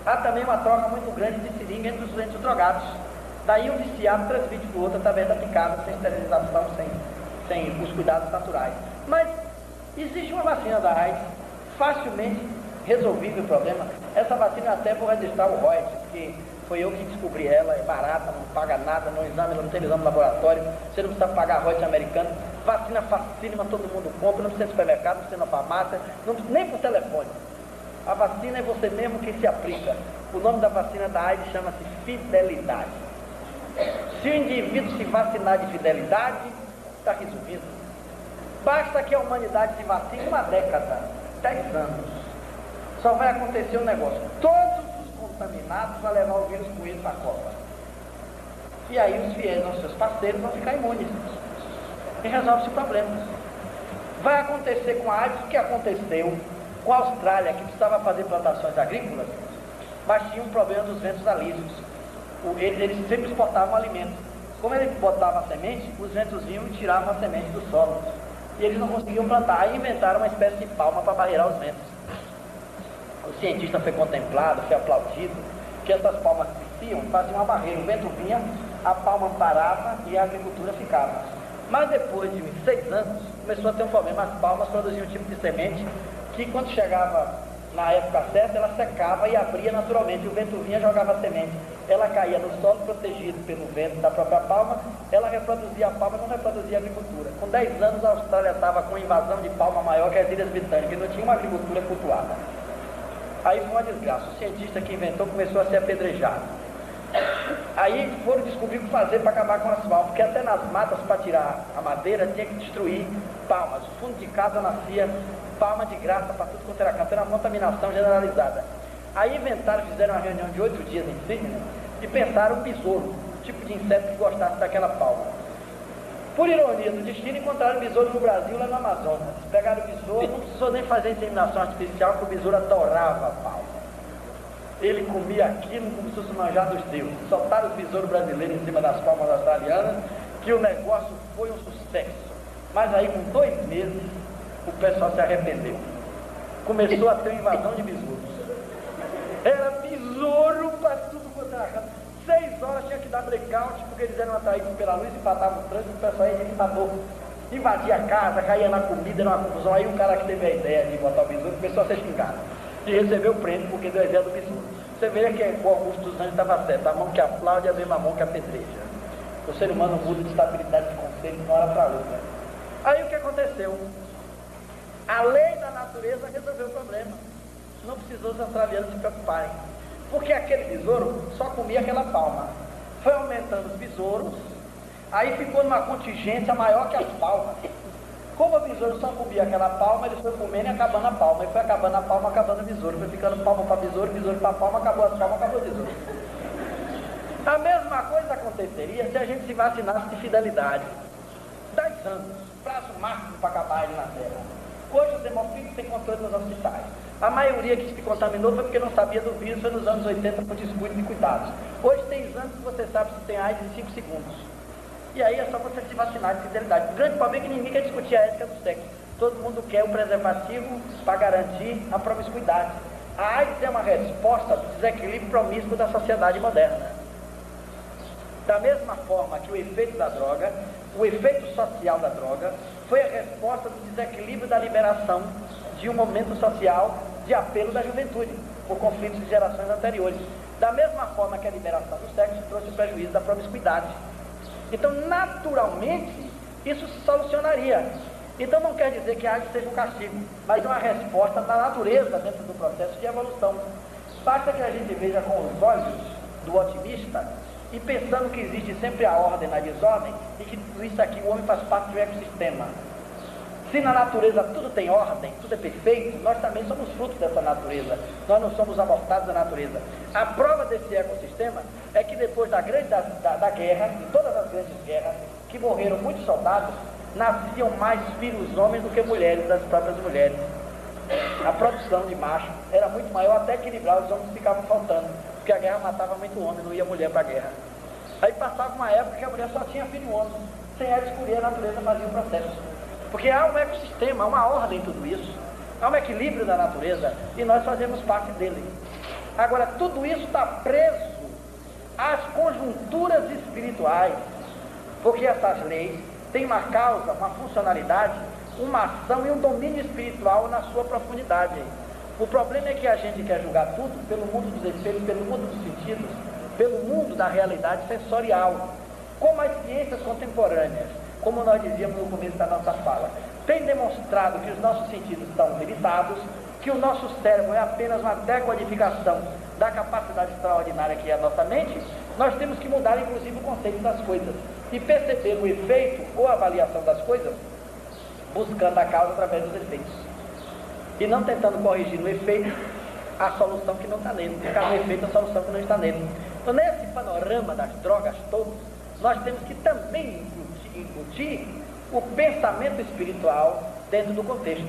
há também uma troca muito grande de seringa entre os drogados. Daí um viciado transmite para o outro através da picada, sem esterilização, sem os cuidados naturais. Mas existe uma vacina da AIDS, facilmente resolvível o problema. Essa vacina até vou registrar o royalties, porque foi eu que descobri ela, é barata, não paga nada, não tem exame no laboratório, você não precisa pagar royalties americano, vacina facílima, todo mundo compra, não precisa no supermercado, não precisa na farmácia, nem por telefone. A vacina é você mesmo que se aplica. O nome da vacina da AIDS chama-se Fidelidade. Se o indivíduo se vacinar de fidelidade, Está resumindo. Basta que a humanidade se vacine uma década, 10 anos. Só vai acontecer um negócio. Todos os contaminados vão levar o vírus com eles para a Copa. E aí os fiéis, nossos parceiros, vão ficar imunes. E resolve-se o problema. Vai acontecer com a AIDS o que aconteceu com a Austrália, que precisava fazer plantações agrícolas, mas tinha um problema dos ventos alísios. Eles sempre exportavam alimento. Como eles botavam a semente, os ventos vinham e tiravam a semente do solo. E eles não conseguiam plantar. Aí inventaram uma espécie de palma para barreirar os ventos. O cientista foi contemplado, foi aplaudido, que essas palmas cresciam, faziam uma barreira. O vento vinha, a palma parava e a agricultura ficava. Mas depois de 6 anos, começou a ter um problema. As palmas produziam um tipo de semente que, quando chegava na época certa, ela secava e abria naturalmente. O vento vinha e jogava a semente. Ela caía no solo, protegido pelo vento da própria palma. Ela reproduzia a palma e não reproduzia a agricultura. Com 10 anos, a Austrália estava com invasão de palma maior que as Ilhas Britânicas. Não tinha uma agricultura cultuada. Aí foi uma desgraça. O cientista que inventou começou a ser apedrejado. Aí foram descobrir o que fazer para acabar com as palmas, porque até nas matas, para tirar a madeira, tinha que destruir palmas. O fundo de casa nascia palma de graça para tudo quanto era canto, era uma contaminação generalizada. Aí inventaram, fizeram uma reunião de 8 dias em Sydney e pensaram um besouro, tipo de inseto que gostasse daquela palma. Por ironia do destino, encontraram o besouro no Brasil, lá no Amazonas. Pegaram o besouro, não precisou nem fazer inseminação artificial, porque o besouro adorava a palma. Ele comia aquilo como se fosse manjar dos deuses. Soltaram o besouro brasileiro em cima das palmas australianas, que o negócio foi um sucesso. Mas aí, com 2 meses, o pessoal se arrependeu. Começou a ter uma invasão de besouros. Era besouro para tudo quanto era canto. 6 horas tinha que dar blackout, porque eles eram atraídos pela luz, empatavam o trânsito, o pessoal ia irritador. Invadia a casa, caía na comida, era uma confusão. Aí o cara que teve a ideia de botar o besouro começou a ser xingado. E recebeu o prêmio porque deu a ideia do besouro. Você vê que o Augusto dos Anjos estava certo. A mão que aplaude é a mesma mão que apedreja. O ser humano muda de estabilidade de conceito de uma hora para outra. Aí o que aconteceu? A lei da natureza resolveu o problema. Não precisou os australianos se preocuparem. Porque aquele besouro só comia aquela palma. Foi aumentando os besouros, aí ficou numa contingência maior que as palmas. Como o besouro só comia aquela palma, ele foi comendo e acabando a palma. E foi acabando a palma, acabando o besouro. Foi ficando palma para besouro para palma, acabou as palmas, acabou o besouro. A mesma coisa aconteceria se a gente se vacinasse de fidelidade. 10 anos, prazo máximo para acabar ele na Terra. Hoje os hemofílicos têm controle nos hospitais. A maioria que se contaminou foi porque não sabia do vírus, foi nos anos 80 por descuido e cuidados. Hoje tem exames que você sabe se tem AIDS em 5 segundos. E aí é só você se vacinar de fidelidade. O grande problema é que ninguém quer discutir a ética do sexo. Todo mundo quer o preservativo para garantir a promiscuidade. A AIDS é uma resposta do desequilíbrio promíscuo da sociedade moderna. Da mesma forma que o efeito da droga, o efeito social da droga, foi a resposta do desequilíbrio da liberação de um momento social de apelo da juventude, por conflitos de gerações anteriores. Da mesma forma que a liberação do sexo trouxe o prejuízo da promiscuidade. Então, naturalmente, isso se solucionaria. Então, não quer dizer que a AIDS seja um castigo, mas uma resposta da natureza dentro do processo de evolução. Basta que a gente veja com os olhos do otimista e pensando que existe sempre a ordem na desordem e que tudo isso aqui, o homem faz parte de um ecossistema. Se na natureza tudo tem ordem, tudo é perfeito, nós também somos frutos dessa natureza. Nós não somos abortados da natureza. A prova desse ecossistema é que depois da guerra, de todas as grandes guerras, que morreram muitos soldados, nasciam mais filhos homens do que mulheres, das próprias mulheres. A produção de macho era muito maior, até equilibrar, os homens ficavam faltando, porque a guerra matava muito homem, não ia mulher para a guerra. Aí passava uma época que a mulher só tinha filho homem, sem ela escolher, a natureza fazia o processo. Porque há um ecossistema, há uma ordem em tudo isso, há um equilíbrio da natureza e nós fazemos parte dele. Agora, tudo isso está preso às conjunturas espirituais, porque essas leis têm uma causa, uma funcionalidade, uma ação e um domínio espiritual na sua profundidade. O problema é que a gente quer julgar tudo pelo mundo dos espelhos, pelo mundo dos sentidos, pelo mundo da realidade sensorial, como as ciências contemporâneas, como nós dizíamos no começo da nossa fala, tem demonstrado que os nossos sentidos estão limitados, que o nosso cérebro é apenas uma decodificação da capacidade extraordinária que é a nossa mente. Nós temos que mudar inclusive o conceito das coisas. e perceber o efeito ou a avaliação das coisas, buscando a causa através dos efeitos. E não tentando corrigir no efeito a solução que não está nele, buscar no efeito a solução que não está nele. Então, nesse panorama das drogas todas, nós temos que também incutir o pensamento espiritual dentro do contexto.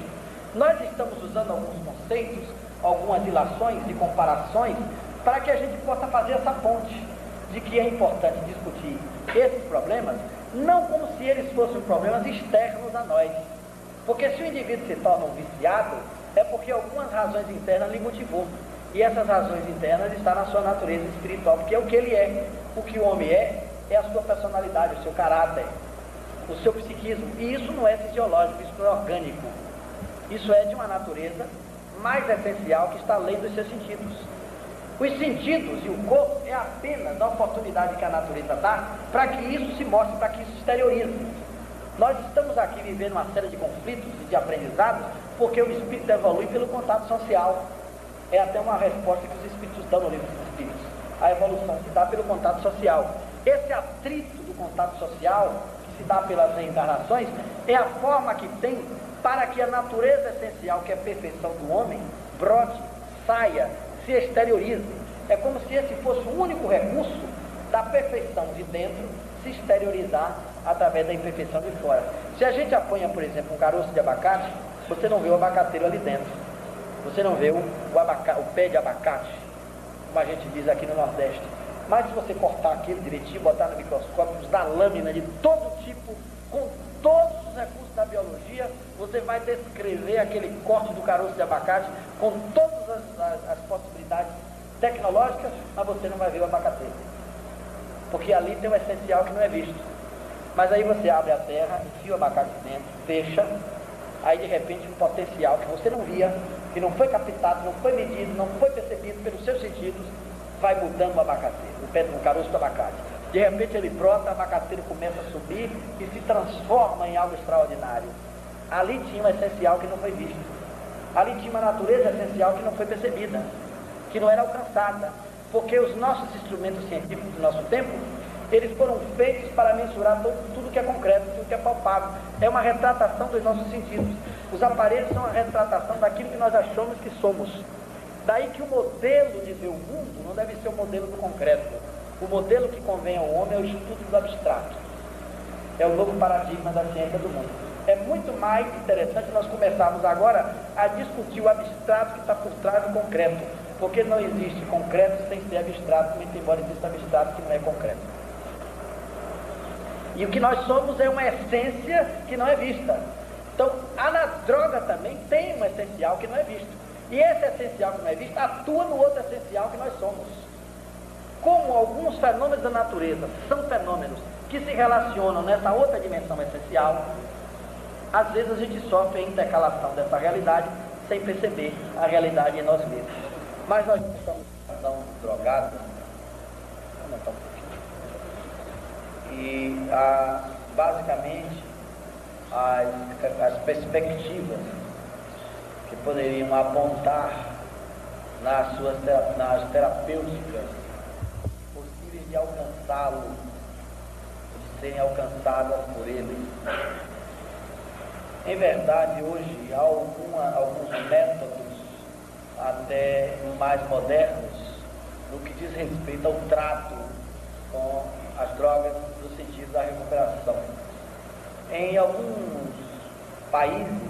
Nós estamos usando alguns conceitos, algumas ilações e comparações para que a gente possa fazer essa ponte de que é importante discutir esses problemas, não como se eles fossem problemas externos a nós. Porque se o indivíduo se torna um viciado, é porque algumas razões internas lhe motivou. E essas razões internas estão na sua natureza espiritual, porque é o que ele é. O que o homem é a sua personalidade, o seu caráter, o seu psiquismo. E isso não é fisiológico, isso não é orgânico. Isso é de uma natureza mais essencial que está além dos seus sentidos. Os sentidos e o corpo é apenas a oportunidade que a natureza dá para que isso se mostre, para que isso se exteriorize. Nós estamos aqui vivendo uma série de conflitos e de aprendizados porque o espírito evolui pelo contato social. É até uma resposta que os espíritos dão no livro dos espíritos. A evolução se dá pelo contato social. Esse atrito do contato social, que se dá pelas reencarnações, é a forma que tem para que a natureza essencial, que é a perfeição do homem, brote, saia, se exteriorize. É como se esse fosse o único recurso da perfeição de dentro se exteriorizar através da imperfeição de fora. Se a gente apanha, por exemplo, um caroço de abacate, você não vê o abacateiro ali dentro. Você não vê o pé de abacate, como a gente diz aqui no Nordeste. Mas se você cortar aquilo direitinho, botar no microscópio, usar lâmina de todo tipo, com todos os recursos da biologia, você vai descrever aquele corte do caroço de abacate com todas as possibilidades tecnológicas, mas você não vai ver o abacateiro. Porque ali tem um essencial que não é visto. Mas aí você abre a terra, enfia o abacate dentro, fecha, aí de repente um potencial que você não via, que não foi captado, não foi medido, não foi percebido pelos seus sentidos, vai mudando o abacateiro, o caroço do abacate. De repente ele brota, o abacateiro começa a subir e se transforma em algo extraordinário. Ali tinha um essencial que não foi visto. Ali tinha uma natureza essencial que não foi percebida, que não era alcançada. Porque os nossos instrumentos científicos do nosso tempo, eles foram feitos para mensurar tudo que é concreto, tudo que é palpável. É uma retratação dos nossos sentidos. Os aparelhos são a retratação daquilo que nós achamos que somos. Daí que o modelo de ver o mundo não deve ser o modelo do concreto. O modelo que convém ao homem é o estudo do abstrato. É o novo paradigma da ciência do mundo. É muito mais interessante nós começarmos agora a discutir o abstrato que está por trás do concreto. Porque não existe concreto sem ser abstrato, muito embora exista abstrato que não é concreto. E o que nós somos é uma essência que não é vista. Então, a droga também tem um essencial que não é visto. E esse essencial que não é visto atua no outro essencial que nós somos. Como alguns fenômenos da natureza são fenômenos que se relacionam nessa outra dimensão essencial, às vezes a gente sofre a intercalação dessa realidade sem perceber a realidade em nós mesmos. Mas nós estamos tão drogados, e basicamente as perspectivas que poderiam apontar nas terapêuticas possíveis de alcançá-lo, de serem alcançadas por ele. Em verdade, hoje há alguns métodos até mais modernos no que diz respeito ao trato com as drogas no sentido da recuperação. Em alguns países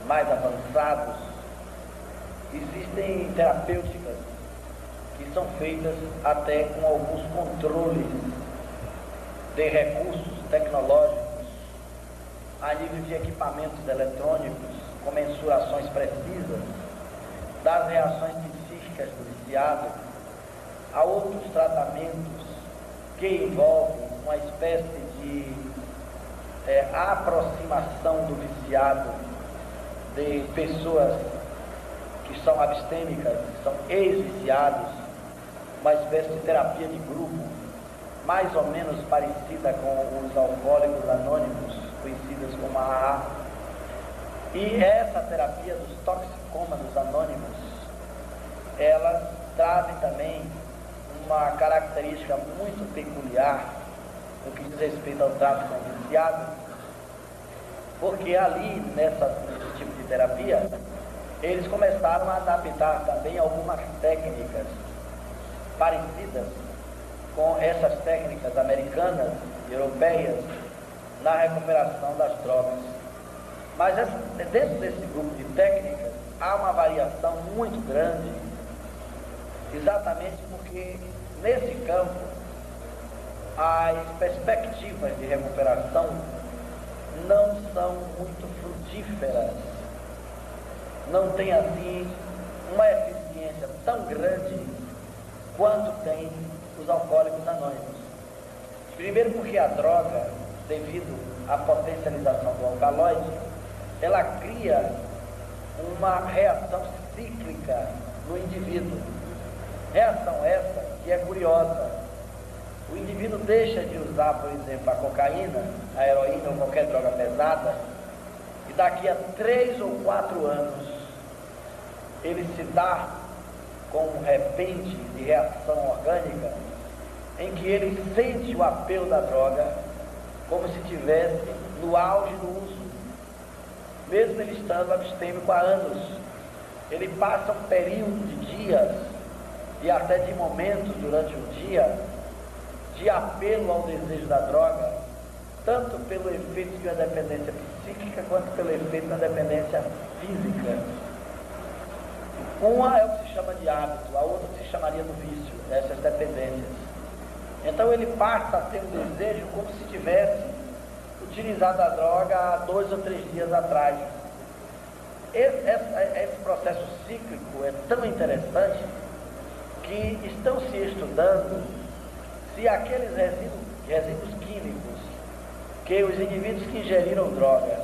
mais avançados existem terapêuticas que são feitas até com alguns controles de recursos tecnológicos a nível de equipamentos eletrônicos com mensurações precisas das reações psíquicas do viciado. Há outros tratamentos que envolvem uma espécie de aproximação do viciado de pessoas que são abstêmicas, que são ex-viciados, uma espécie de terapia de grupo, mais ou menos parecida com os alcoólicos anônimos, conhecidos como AA. E essa terapia dos toxicômanos anônimos, elas trazem também uma característica muito peculiar, no que diz respeito ao tráfico com viciados, porque ali, nesse tipo de terapia, eles começaram a adaptar também algumas técnicas parecidas com essas técnicas americanas e europeias na recuperação das drogas. Mas dentro desse grupo de técnicas há uma variação muito grande, exatamente porque nesse campo as perspectivas de recuperação não são muito frutíferas, não tem assim uma eficiência tão grande quanto tem os alcoólicos anônimos. Primeiro porque a droga, devido à potencialização do alcaloide, ela cria uma reação cíclica no indivíduo. Reação essa que é curiosa. O indivíduo deixa de usar, por exemplo, a cocaína, a heroína ou qualquer droga pesada, e daqui a 3 ou 4 anos ele se dá com um repente de reação orgânica em que ele sente o apelo da droga como se estivesse no auge do uso, mesmo ele estando abstêmio há anos. Ele passa um período de dias e até de momentos durante o dia de apelo ao desejo da droga, tanto pelo efeito de uma dependência psíquica quanto pelo efeito da dependência física. Uma é o que se chama de hábito, a outra se chamaria do vício, essas dependências. Então ele passa a ter um desejo como se tivesse utilizado a droga há 2 ou 3 dias atrás. Esse processo cíclico é tão interessante que estão se estudando se aqueles resíduos químicos que os indivíduos que ingeriram droga,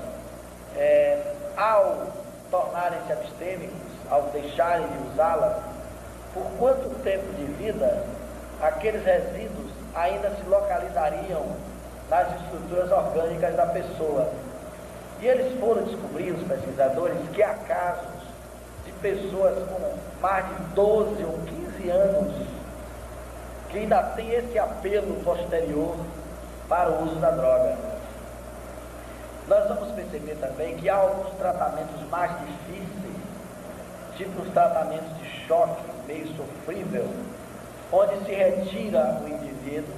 ao tornarem-se abstêmicos, ao deixarem de usá-la, por quanto tempo de vida aqueles resíduos ainda se localizariam nas estruturas orgânicas da pessoa. E eles foram descobrir, os pesquisadores, que há casos de pessoas com mais de 12 ou 15 anos que ainda tem esse apelo posterior para o uso da droga. Nós vamos perceber também que há alguns tratamentos mais difíceis, tipo os tratamentos de choque, meio sofrível, onde se retira o indivíduo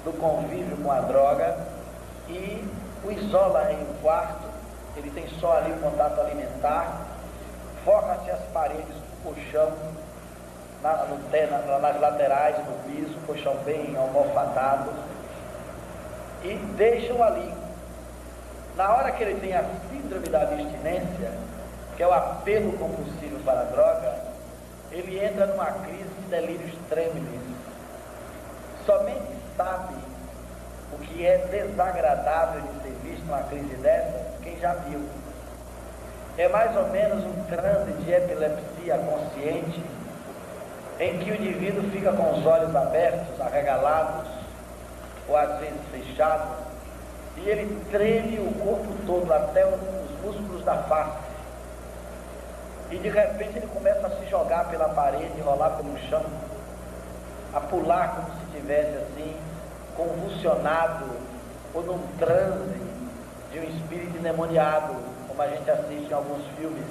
do convívio com a droga e o isola em um quarto, ele tem só ali o contato alimentar, forra-se as paredes do colchão, nas laterais, no piso, colchão bem almofadado, e deixam ali. Na hora que ele tem a síndrome da abstinência, que é o apelo compulsivo para a droga, ele entra numa crise de delírios trêmulos. Somente sabe o que é desagradável de ser visto numa crise dessa quem já viu. É mais ou menos um transe de epilepsia consciente, em que o indivíduo fica com os olhos abertos, arregalados, ou às vezes fechados, e ele treme o corpo todo, até os músculos da face. E de repente ele começa a se jogar pela parede, rolar pelo chão, a pular como se estivesse assim, convulsionado, ou num transe de um espírito endemoniado, como a gente assiste em alguns filmes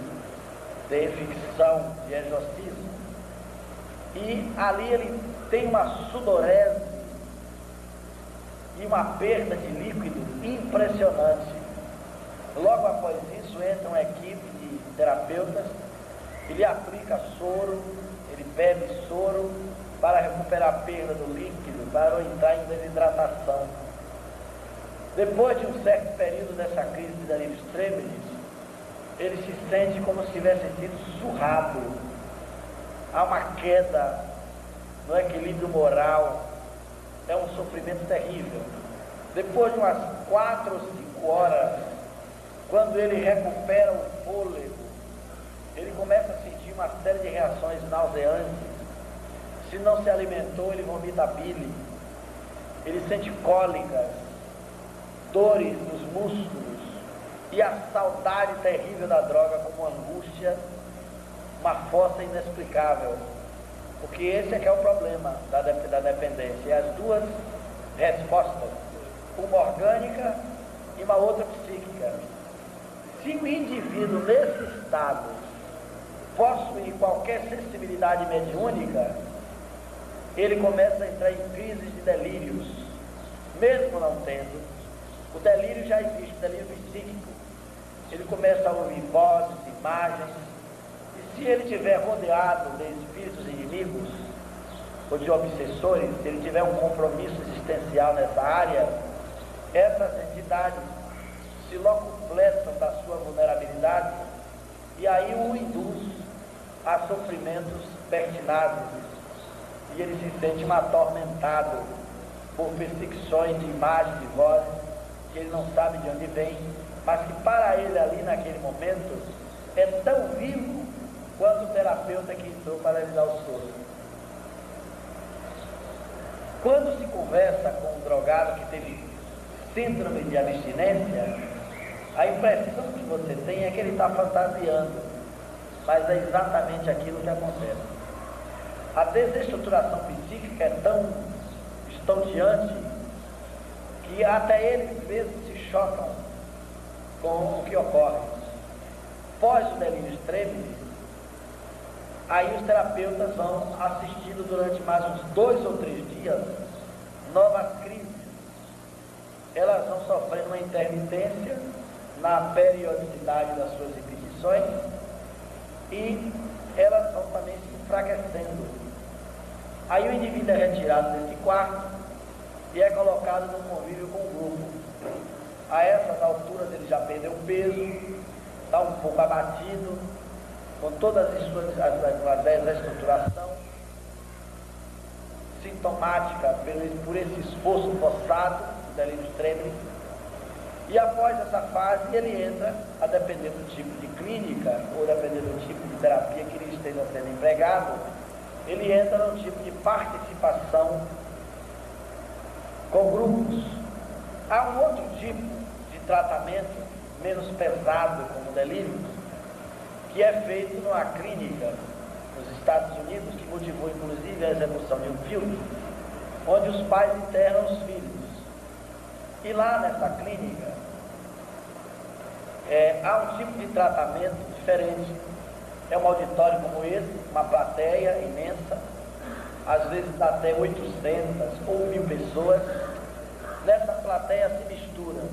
de ficção, de exorcismo. E ali ele tem uma sudorese e uma perda de líquido impressionante. Logo após isso entra uma equipe de terapeutas, ele aplica soro, ele bebe soro para recuperar a perda do líquido, para não entrar em desidratação. Depois de um certo período dessa crise de delírios trêmulos, ele se sente como se tivesse sido surrado. Há uma queda no equilíbrio moral, é um sofrimento terrível. Depois de umas 4 ou 5 horas, quando ele recupera o fôlego, ele começa a sentir uma série de reações nauseantes. Se não se alimentou, ele vomita bile, ele sente cólicas, dores nos músculos e a saudade terrível da droga como angústia, uma força inexplicável, porque esse é que é o problema da dependência. E as duas respostas uma orgânica e uma outra psíquica. Se o indivíduo nesse estado possui qualquer sensibilidade mediúnica, ele começa a entrar em crises de delírios, mesmo não tendo. O delírio já existe, o delírio psíquico. Ele começa a ouvir vozes, imagens, e se ele estiver rodeado de espíritos inimigos ou de obsessores, se ele tiver um compromisso existencial nessa área, essas entidades se locupletam da sua vulnerabilidade e aí o induz a sofrimentos pertinazes, e ele se sente atormentado por perseguições de imagens, de vozes, que ele não sabe de onde vem, mas que para ele ali naquele momento é tão vivo quanto o terapeuta que entrou para lhe dar o soro. Quando se conversa com um drogado que teve síndrome de abstinência, a impressão que você tem é que ele está fantasiando, mas é exatamente aquilo que acontece. A desestruturação psíquica é tão estonteante que até eles mesmos se chocam com o que ocorre. Pós o delírio extremo, aí os terapeutas vão assistindo durante mais uns 2 ou 3 dias novas crises. Elas vão sofrendo uma intermitência na periodicidade das suas repetições e elas vão também se enfraquecendo. Aí o indivíduo é retirado desse quarto e é colocado no convívio com o grupo. A essas alturas ele já perdeu peso, está um pouco abatido, com todas as suas desestruturação sintomática por esse esforço forçado, do delírio extremo. E após essa fase ele entra, a depender do tipo de clínica ou depender do tipo de terapia que ele esteja sendo empregado, ele entra num tipo de participação com grupos. Há um outro tipo de tratamento menos pesado como o delírio, que é feito numa clínica nos Estados Unidos, que motivou inclusive a execução de um filme, onde os pais internam os filhos. E lá nessa clínica há um tipo de tratamento diferente. É um auditório como esse, uma plateia imensa, às vezes dá até 800 ou 1000 pessoas. Nessa plateia se misturam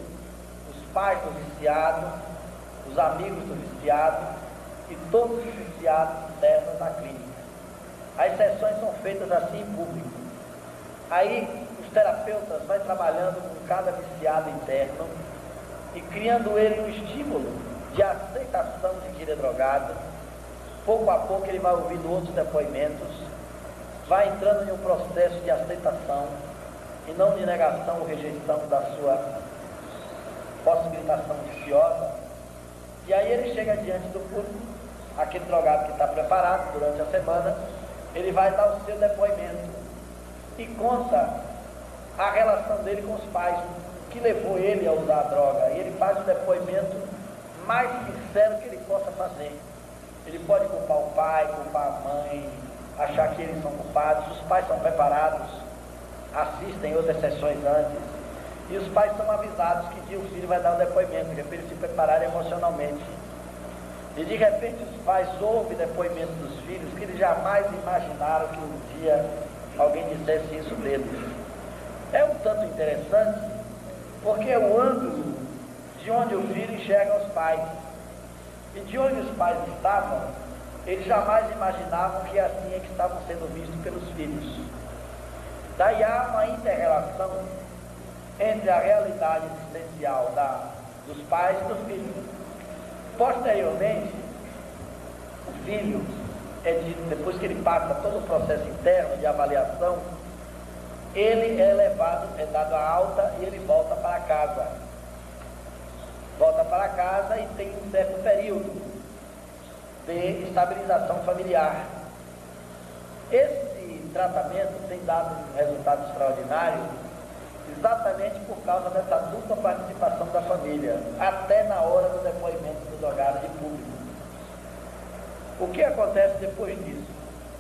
os pais do viciado, os amigos do viciado e todos os viciados internos da clínica. As sessões são feitas assim em público. Aí os terapeutas vão trabalhando com cada viciado interno e criando ele um estímulo de aceitação de que ele é drogado. Pouco a pouco ele vai ouvindo outros depoimentos, vai entrando em um processo de aceitação e não de negação ou rejeição da sua possibilitação viciosa. E aí ele chega diante do público, aquele drogado que está preparado durante a semana, ele vai dar o seu depoimento e conta a relação dele com os pais, o que levou ele a usar a droga, e ele faz o depoimento mais sincero que ele possa fazer. Ele pode culpar o pai, culpar a mãe, achar que eles são culpados. Os pais são preparados, assistem outras sessões antes, e os pais são avisados que dia o filho vai dar o depoimento, que é para eles se prepararem emocionalmente. E de repente os pais ouvem depoimento dos filhos que eles jamais imaginaram que um dia alguém dissesse isso deles. É um tanto interessante, porque é o ângulo de onde o filho enxerga os pais. E de onde os pais estavam, eles jamais imaginavam que assim é que estavam sendo vistos pelos filhos. Daí há uma inter-relação entre a realidade existencial dos pais e dos filhos. Posteriormente, o filho, depois que ele passa todo o processo interno de avaliação, ele é levado, é dado a alta e ele volta para casa. Volta para casa e tem um certo período de estabilização familiar. Esse tratamento tem dado um resultado extraordinário exatamente por causa dessa dupla participação da família, até na hora do depoimento do drogado de público. O que acontece depois disso?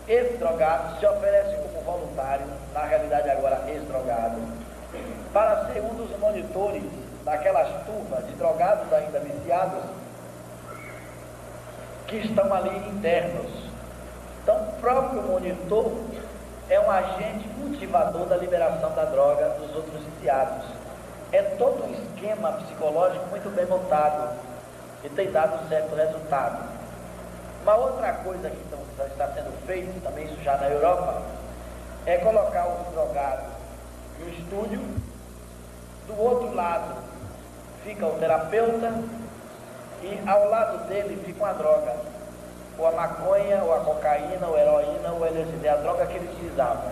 Esse drogado se oferece como voluntário, na realidade agora ex-drogado, para ser um dos monitores daquelas turmas de drogados ainda viciados que estão ali internos. Então, o próprio monitor é um agente motivador da liberação da droga dos outros viciados. É todo um esquema psicológico muito bem montado e tem dado um certo resultado. Uma outra coisa que está sendo feita, também isso já na Europa, é colocar os drogados no estúdio, do outro lado fica o terapeuta e ao lado dele fica uma droga, ou a maconha, ou a cocaína, ou a heroína, ou a LSD, a droga que ele utilizava.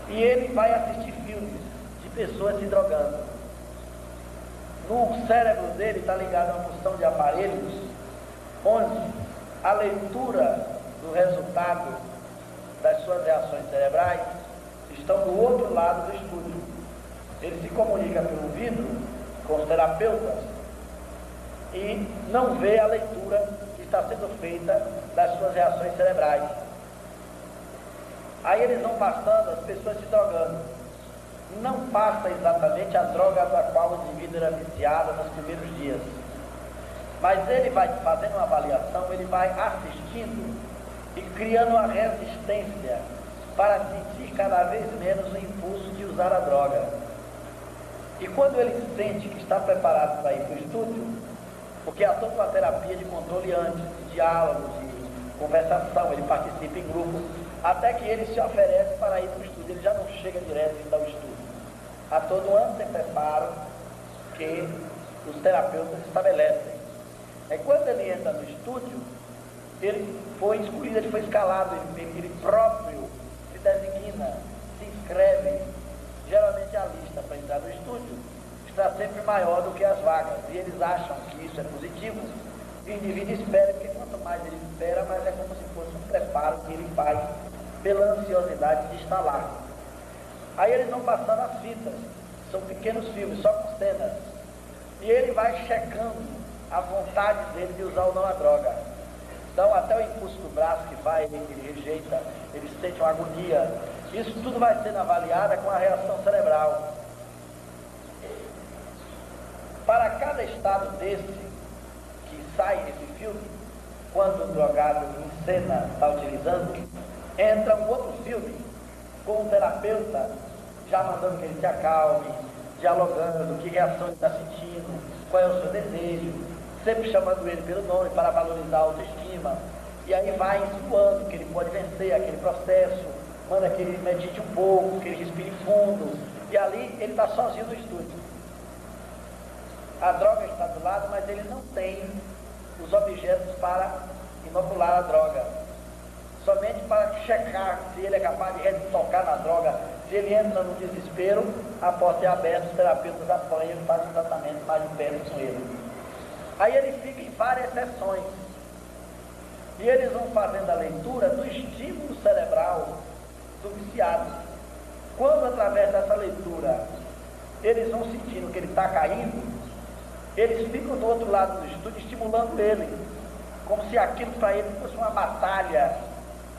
E ele vai assistir filmes de pessoas se drogando. No cérebro dele está ligado a uma função de aparelhos, onde a leitura do resultado das suas reações cerebrais estão do outro lado do estúdio. Ele se comunica pelo vidro com os terapeutas e não vê a leitura que está sendo feita das suas reações cerebrais. Aí eles vão passando, as pessoas se drogando. Não passa exatamente a droga da qual o indivíduo era viciado nos primeiros dias. Mas ele vai fazendo uma avaliação, ele vai assistindo e criando uma resistência para sentir cada vez menos o impulso de usar a droga. E quando ele sente que está preparado para ir para o estúdio, porque há toda uma terapia de controle antes, de diálogo, de conversação, ele participa em grupos, até que ele se oferece para ir para o estúdio, ele já não chega direto e dá o estudo. Há todo um ano de preparo que os terapeutas estabelecem. É quando ele entra no estúdio, ele foi escolhido, ele foi escalado, ele próprio se designa, se inscreve. Geralmente a lista para entrar no estúdio está sempre maior do que as vagas, e eles acham que isso é positivo. O indivíduo espera, porque quanto mais ele espera, mais é como se fosse um preparo que ele faz pela ansiosidade de estar lá. Aí eles vão passando as fitas, são pequenos filmes, só com cenas, e ele vai checando a vontade dele de usar ou não a droga. Então até o impulso do braço que vai, ele rejeita, ele sente uma agonia. Isso tudo vai sendo avaliado com a reação cerebral. Para cada estado desse que sai nesse filme, quando o drogado em cena está utilizando, entra um outro filme com o terapeuta já mandando que ele se acalme, dialogando, que reação ele está sentindo, qual é o seu desejo, sempre chamando ele pelo nome para valorizar a autoestima, e aí vai insinuando que ele pode vencer aquele processo, manda que ele medite um pouco, que ele respire fundo, e ali ele está sozinho no estúdio. A droga está do lado, mas ele não tem os objetos para inocular a droga, somente para checar se ele é capaz de tocar na droga. Se ele entra no desespero, a porta é aberta, os terapeutas apanham e fazem um tratamento mais de perto com ele. Aí ele fica em várias sessões, e eles vão fazendo a leitura do estímulo cerebral do viciado. Quando através dessa leitura eles vão sentindo que ele está caindo, eles ficam do outro lado do estúdio estimulando ele, como se aquilo para ele fosse uma batalha,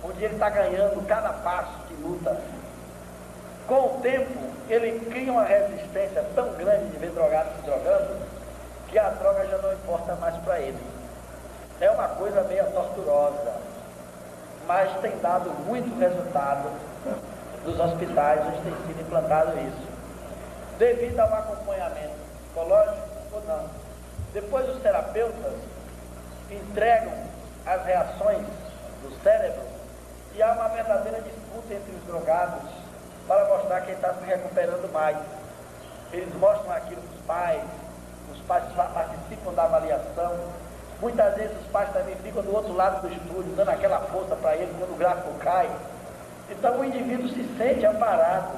onde ele está ganhando cada passo de luta. Com o tempo, ele cria uma resistência tão grande de ver drogado se drogando, que a droga já não importa mais para ele. É uma coisa meio torturosa, mas tem dado muito resultado nos hospitais onde tem sido implantado isso, devido a um acompanhamento psicológico ou não. Depois os terapeutas entregam as reações do cérebro e há uma verdadeira disputa entre os drogados para mostrar quem está se recuperando mais. Eles mostram aquilo para os pais participam da avaliação. Muitas vezes os pais também ficam do outro lado do estúdio, dando aquela força para ele quando o gráfico cai. Então o indivíduo se sente amparado.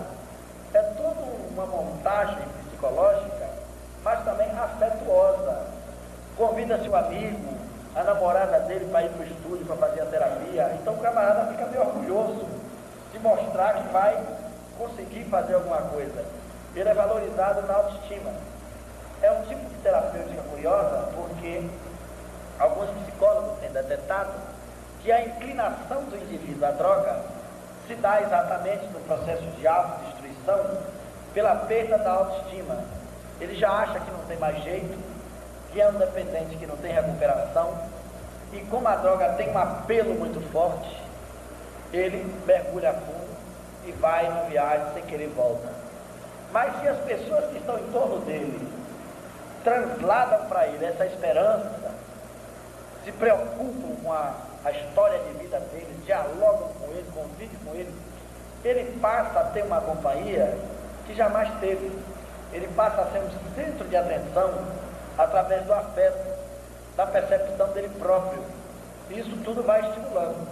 É toda uma montagem psicológica, mas também afetuosa. Convida-se o amigo, a namorada dele para ir para o estúdio, para fazer a terapia. Então o camarada fica meio orgulhoso de mostrar que vai conseguir fazer alguma coisa. Ele é valorizado na autoestima. É um tipo de terapêutica curiosa, porque alguns psicólogos têm detectado que a inclinação do indivíduo à droga se dá exatamente no processo de autodestruição pela perda da autoestima. Ele já acha que não tem mais jeito, que é um dependente que não tem recuperação, e como a droga tem um apelo muito forte, ele mergulha a fundo e vai na viagem sem querer volta. Mas se as pessoas que estão em torno dele transladam para ele essa esperança, se preocupam com a história de vida dele, dialogam com ele, convivem com ele, ele passa a ter uma companhia que jamais teve. Ele passa a ser um centro de atenção através do afeto, da percepção dele próprio. Isso tudo vai estimulando.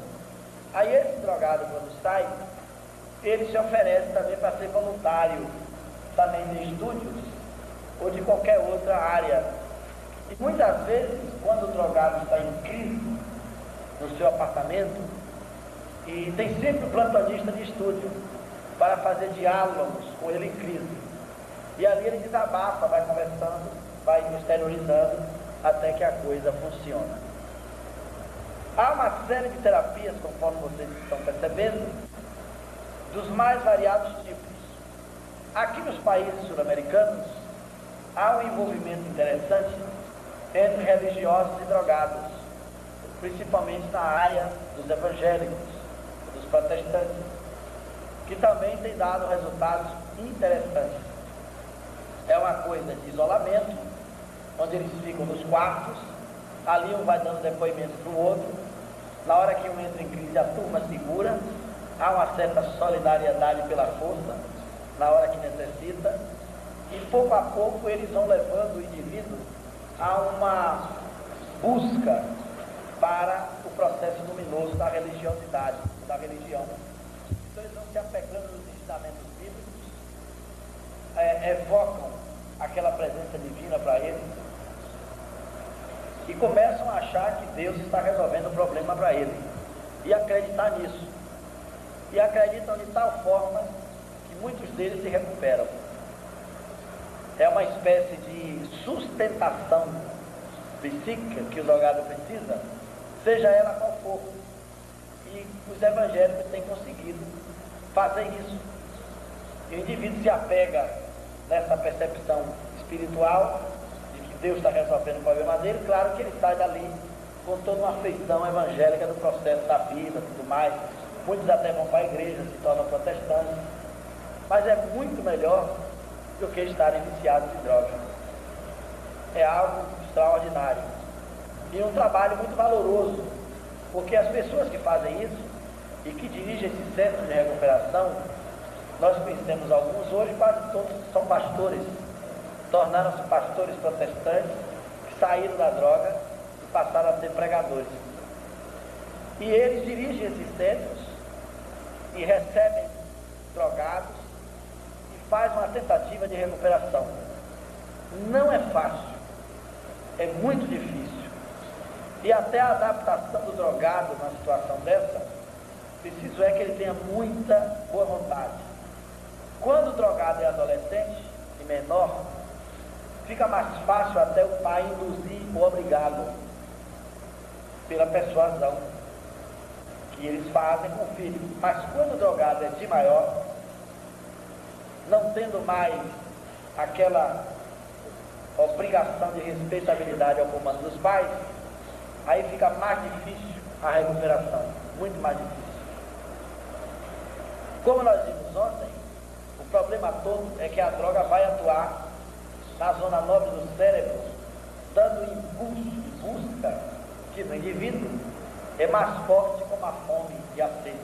Aí esse drogado, quando sai, ele se oferece também para ser voluntário, também de estúdios ou de qualquer outra área. E muitas vezes, quando o drogado está em crise no seu apartamento, e tem sempre um plantonista de estúdio para fazer diálogos com ele em crise. E ali ele desabafa, vai conversando, vai exteriorizando, até que a coisa funciona. Há uma série de terapias, conforme vocês estão percebendo, dos mais variados tipos. Aqui nos países sul-americanos, há um envolvimento interessante entre religiosos e drogados, principalmente na área dos evangélicos, dos protestantes, que também tem dado resultados interessantes. É uma coisa de isolamento, onde eles ficam nos quartos, ali um vai dando depoimento para o outro, na hora que um entra em crise a turma segura, há uma certa solidariedade pela força, na hora que necessita, e pouco a pouco eles vão levando o indivíduo a uma busca para o processo luminoso da religiosidade, da religião. Então eles vão se apegando nos ensinamentos bíblicos, evocam aquela presença divina para eles e começam a achar que Deus está resolvendo o problema para ele e acreditar nisso. E acreditam de tal forma que muitos deles se recuperam. É uma espécie de sustentação psíquica que o drogado precisa, seja ela qual for. E os evangélicos têm conseguido fazer isso. E o indivíduo se apega nessa percepção espiritual de que Deus está resolvendo o problema dele. Claro que ele sai dali com toda uma afeição evangélica do processo da vida, tudo mais. Muitos até vão para a igreja, se tornam protestantes. Mas é muito melhor do que estarem viciados em drogas. É algo extraordinário. E um trabalho muito valoroso, porque as pessoas que fazem isso e que dirigem esse centro de recuperação, nós conhecemos alguns hoje, quase todos são pastores, tornaram-se pastores protestantes, que saíram da droga e passaram a ser pregadores. E eles dirigem esses centros e recebem drogados e fazem uma tentativa de recuperação. Não é fácil, é muito difícil. E até a adaptação do drogado numa situação dessa, preciso é que ele tenha muita boa vontade. Quando o drogado é adolescente e menor, fica mais fácil até o pai induzir ou obrigá-lo pela persuasão que eles fazem com o filho. Mas quando o drogado é de maior, não tendo mais aquela obrigação de respeitabilidade ao comando dos pais, aí fica mais difícil a recuperação, muito mais difícil. Como nós vimos ontem, o problema todo é que a droga vai atuar na zona nobre do cérebro, dando impulso e busca que no indivíduo é mais forte como a fome e a sede.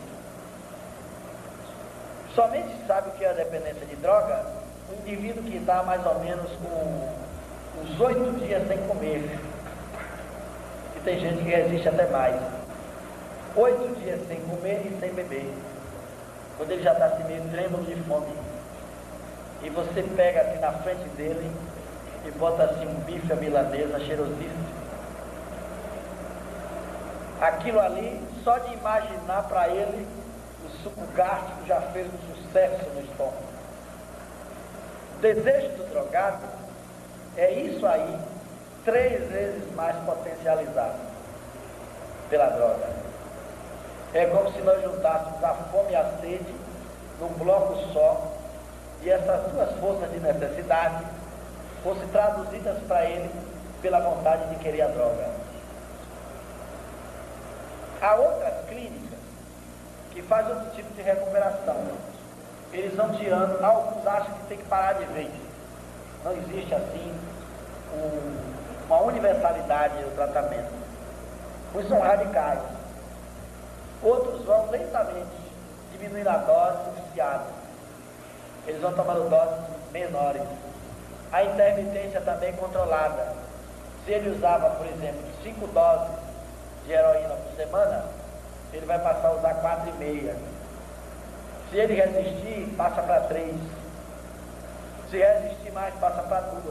Somente sabe o que é a dependência de droga o indivíduo que está mais ou menos com uns 8 dias sem comer. E tem gente que resiste até mais. 8 dias sem comer e sem beber. Quando ele já está assim meio trêmulo de fome. E você pega assim na frente dele e bota assim um bife à milanesa cheirosíssimo. Aquilo ali, só de imaginar para ele, o suco gástrico já fez um sucesso no estômago. O desejo do drogado é isso aí, 3 vezes mais potencializado pela droga. É como se nós juntássemos a fome e a sede num bloco só e essas duas forças de necessidade fossem traduzidas para ele pela vontade de querer a droga. Há outras clínicas que fazem outro tipo de recuperação. Eles vão tirando, alguns acham que tem que parar de vez. Não existe assim uma universalidade no tratamento. Uns são radicais. Outros vão lentamente diminuindo a dose do viciado. Eles vão tomando doses menores. A intermitência também controlada. Se ele usava, por exemplo, 5 doses de heroína por semana, ele vai passar a usar 4,5. Se ele resistir, passa para 3. Se resistir mais, passa para 2.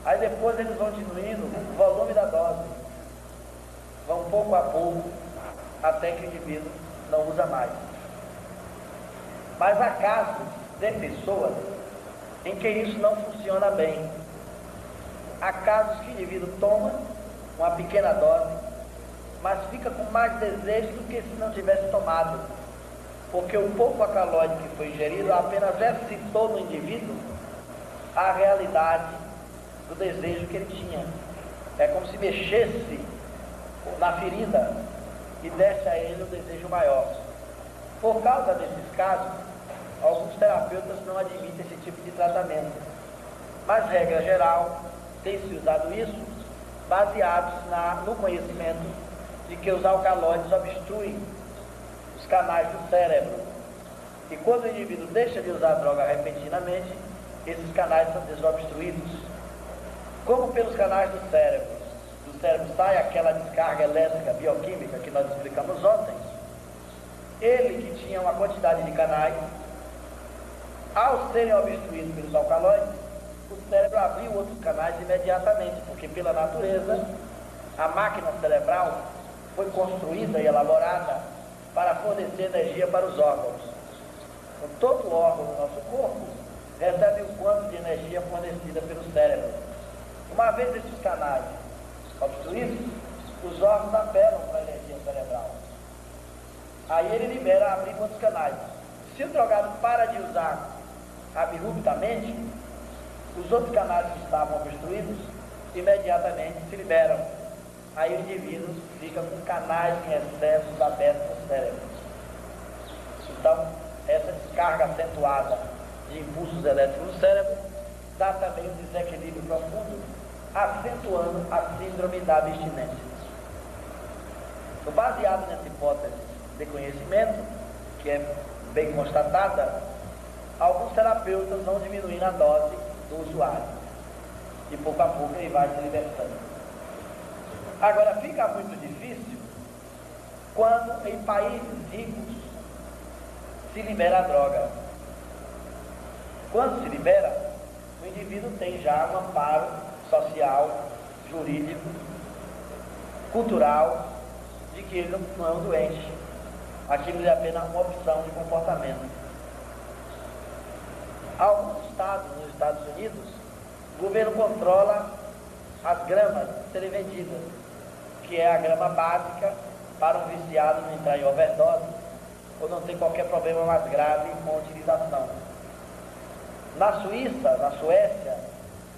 Aí depois eles vão diminuindo o volume da dose. Vão pouco a pouco, até que o indivíduo não usa mais. Mas há casos de pessoas em que isso não funciona bem. Há casos que o indivíduo toma uma pequena dose, mas fica com mais desejo do que se não tivesse tomado, porque o pouco alcaloide que foi ingerido apenas excitou no indivíduo a realidade do desejo que ele tinha. É como se mexesse na ferida e desse a ele um desejo maior. Por causa desses casos, alguns terapeutas não admitem esse tipo de tratamento, mas regra geral tem-se usado isso baseados no conhecimento de que os alcaloides obstruem os canais do cérebro, e quando o indivíduo deixa de usar a droga repentinamente, esses canais são desobstruídos. Como pelos canais do cérebro sai aquela descarga elétrica bioquímica que nós explicamos ontem, ele que tinha uma quantidade de canais, ao serem obstruídos pelos alcaloides, o cérebro abriu outros canais imediatamente, porque pela natureza a máquina cerebral foi construída e elaborada para fornecer energia para os órgãos. Então, todo órgão do nosso corpo recebe um quanto de energia fornecida pelo cérebro. Uma vez esses canais obstruídos, os órgãos apelam para a energia cerebral. Aí ele libera, abre outros canais. Se o drogado para de usar abruptamente, os outros canais que estavam obstruídos imediatamente se liberam. Aí o indivíduo fica com canais em excesso abertos no cérebro. Então, essa descarga acentuada de impulsos elétricos no cérebro dá também um desequilíbrio profundo, acentuando a síndrome da abstinência. Então, baseado nessa hipótese de conhecimento, que é bem constatada, alguns terapeutas vão diminuindo a dose do usuário, e pouco a pouco ele vai se libertando. Agora, fica muito difícil quando em países ricos se libera a droga. Quando se libera, o indivíduo tem já um amparo social, jurídico, cultural, de que ele não é um doente. Aquilo é apenas uma opção de comportamento. Alguns estados, nos Estados Unidos, o governo controla as gramas a serem vendidas, que é a grama básica para um viciado não entrar em overdose ou não ter qualquer problema mais grave com a utilização. Na Suíça, na Suécia,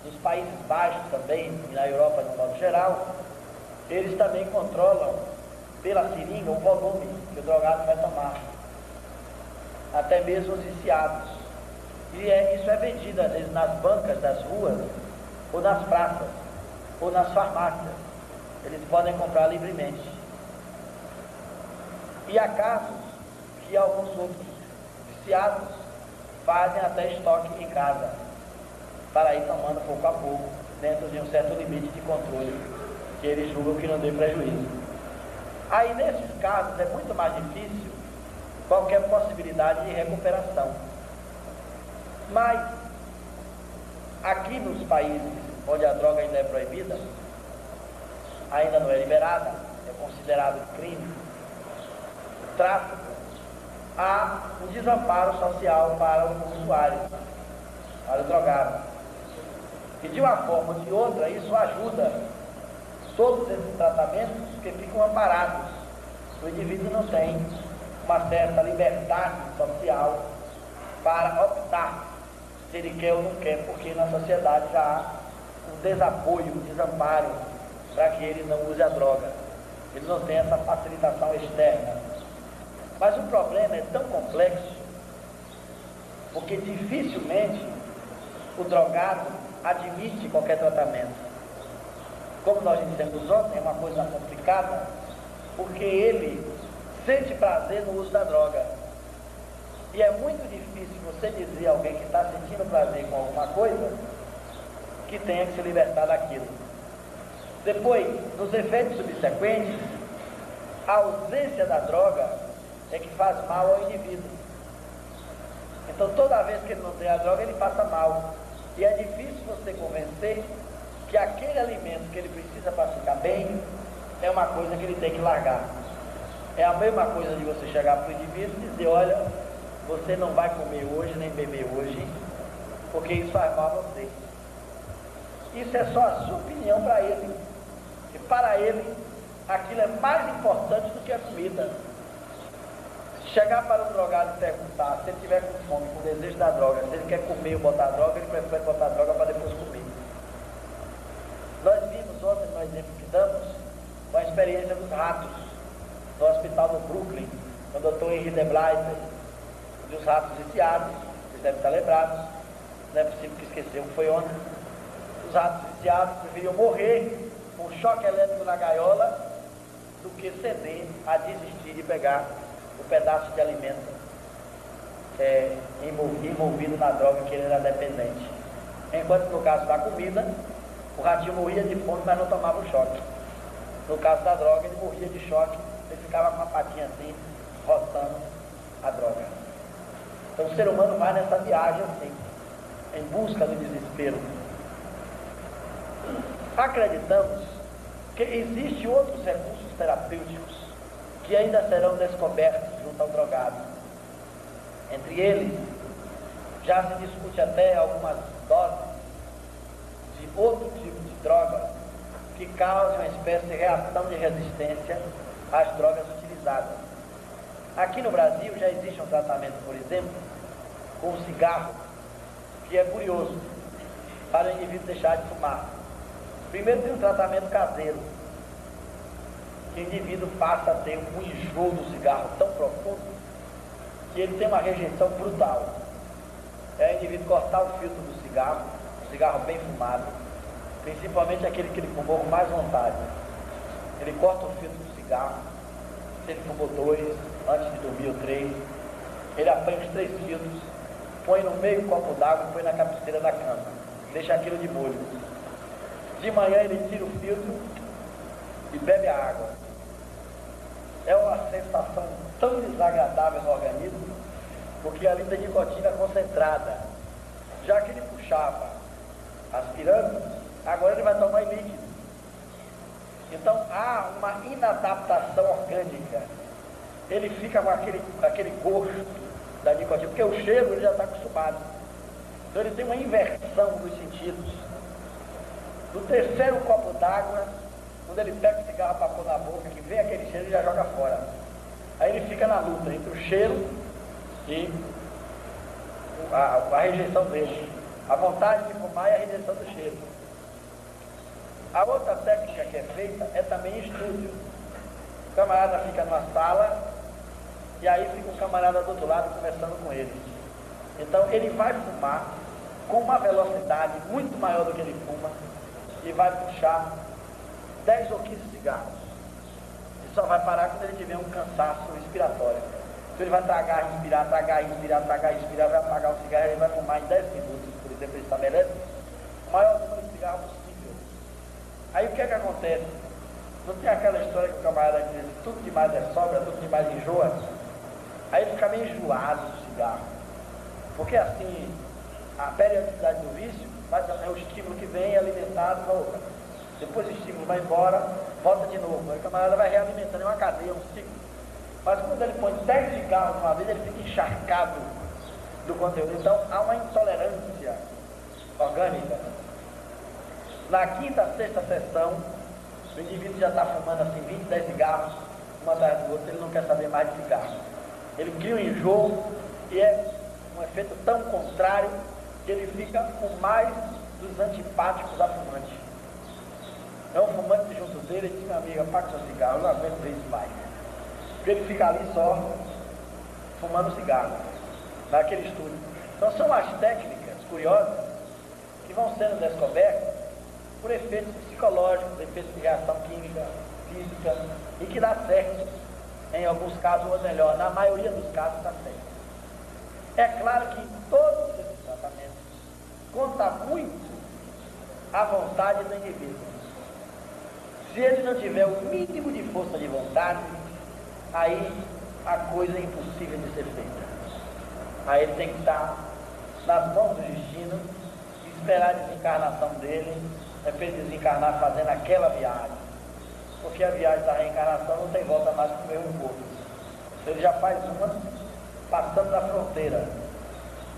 nos Países Baixos também, e na Europa de um modo geral, eles também controlam pela seringa o volume que o drogado vai tomar, até mesmo os viciados. E isso é vendido às vezes nas bancas das ruas, ou nas praças, ou nas farmácias. Eles podem comprar livremente. E há casos que alguns outros viciados fazem até estoque em casa, para ir tomando pouco a pouco, dentro de um certo limite de controle, que eles julgam que não dê prejuízo. Aí, nesses casos, é muito mais difícil qualquer possibilidade de recuperação. Mas, aqui nos países onde a droga ainda é proibida, ainda não é liberada, é considerado crime, tráfico, há um desamparo social para o usuário, para o drogado. E de uma forma ou de outra, isso ajuda todos esses tratamentos que ficam amparados. O indivíduo não tem uma certa liberdade social para optar se ele quer ou não quer, porque na sociedade já há um desapoio, um desamparo para que ele não use a droga. Ele não tem essa facilitação externa. Mas o problema é tão complexo, porque dificilmente o drogado admite qualquer tratamento. Como nós dissemos ontem, é uma coisa complicada, porque ele sente prazer no uso da droga. E é muito difícil você dizer a alguém que está sentindo prazer com alguma coisa que tenha que se libertar daquilo. Depois, nos efeitos subsequentes, a ausência da droga é que faz mal ao indivíduo. Então, toda vez que ele não tem a droga, ele passa mal. E é difícil você convencer que aquele alimento que ele precisa para ficar bem é uma coisa que ele tem que largar. É a mesma coisa de você chegar para o indivíduo e dizer: olha, você não vai comer hoje, nem beber hoje, porque isso faz mal a você. Isso é só a sua opinião para ele. E para ele, aquilo é mais importante do que a comida. Chegar para um drogado e perguntar, se ele tiver com fome, com desejo da droga, se ele quer comer ou botar droga, ele prefere botar droga para depois comer. Nós vimos ontem, no exemplo que damos, a experiência dos ratos, no hospital do Brooklyn, com o Dr. Henry DeBlaser, dos ratos viciados, vocês devem estar lembrados, não é possível que esqueceu que foi ontem. Os ratos viciados preferiam morrer com um choque elétrico na gaiola do que ceder a desistir de pegar o pedaço de alimento envolvido na droga que ele era dependente. Enquanto no caso da comida, o ratinho morria de fome, mas não tomava o choque. No caso da droga, ele morria de choque, ele ficava com uma patinha assim, roçando a droga. Então o ser humano vai nessa viagem assim, em busca do desespero. Acreditamos que existem outros recursos terapêuticos que ainda serão descobertos junto ao drogado. Entre eles, já se discute até algumas doses de outro tipo de droga que causam uma espécie de reação de resistência às drogas utilizadas. Aqui no Brasil já existe um tratamento, por exemplo, com o cigarro, que é curioso, para o indivíduo deixar de fumar. Primeiro tem um tratamento caseiro, que o indivíduo passa a ter um enjoo do cigarro tão profundo que ele tem uma rejeição brutal. É o indivíduo cortar o filtro do cigarro, um cigarro bem fumado, principalmente aquele que ele fumou com mais vontade. Ele corta o filtro do cigarro, se ele fumou 2, antes de dormir ou 3, ele apanha os 3 filtros, põe no meio do copo d'água e põe na cabeceira da cama, deixa aquilo de molho. De manhã ele tira o filtro e bebe a água. É uma sensação tão desagradável no organismo, porque ali tem nicotina concentrada. Já que ele puxava aspirando, agora ele vai tomar em líquido. Então há uma inadaptação orgânica. Ele fica com aquele gosto da nicotina, porque o cheiro ele já está acostumado. Então ele tem uma inversão dos sentidos. No terceiro copo d'água, quando ele pega o cigarro para pôr na boca, que vem aquele cheiro, ele já joga fora. Aí ele fica na luta entre o cheiro e a rejeição dele. A vontade de fumar e a rejeição do cheiro. A outra técnica que é feita é também em estúdio. O camarada fica numa sala e aí fica um camarada do outro lado conversando com ele. Então ele vai fumar com uma velocidade muito maior do que ele fuma e vai puxar 10 ou 15 cigarros. E só vai parar quando ele tiver um cansaço respiratório. Então ele vai tragar, respirar, vai apagar o cigarro e ele vai fumar em 10 minutos, por exemplo, ele estabelece o maior número de cigarros possível. Aí o que é que acontece? Não tem aquela história que o camarada diz, tudo demais é sobra, tudo demais enjoa? Aí ele fica meio enjoado do cigarro. Porque assim, a periodicidade do vício é o estímulo que vem alimentado, volta. Depois o estímulo vai embora, volta de novo. Aí o camarada vai realimentando, é uma cadeia, um ciclo. Mas quando ele põe 10 cigarros de uma vez, ele fica encharcado do conteúdo. Então há uma intolerância orgânica. Na quinta, sexta sessão, o indivíduo já está fumando assim 20, 10 cigarros, um atrás do outro, ele não quer saber mais de cigarro. Ele cria um enjoo e é um efeito tão contrário, que ele fica com mais dos antipáticos a fumante. É um fumante junto dele, ele diz: minha amiga, apaga seu cigarro, eu não aguento ver isso mais. Porque ele fica ali só fumando cigarro, naquele estúdio. Então são as técnicas curiosas que vão sendo descobertas por efeitos psicológicos, efeitos de reação química, física, e que dá certo em alguns casos, ou melhor, na maioria dos casos dá certo. É claro que em todos esses tratamentos conta muito a vontade do indivíduo. Se ele não tiver o mínimo de força de vontade, aí a coisa é impossível de ser feita. Aí ele tem que estar nas mãos do destino, esperar a desencarnação dele, é para ele desencarnar fazendo aquela viagem. Porque a viagem da reencarnação não tem volta mais para o mesmo corpo. Ele já faz uma passando da fronteira,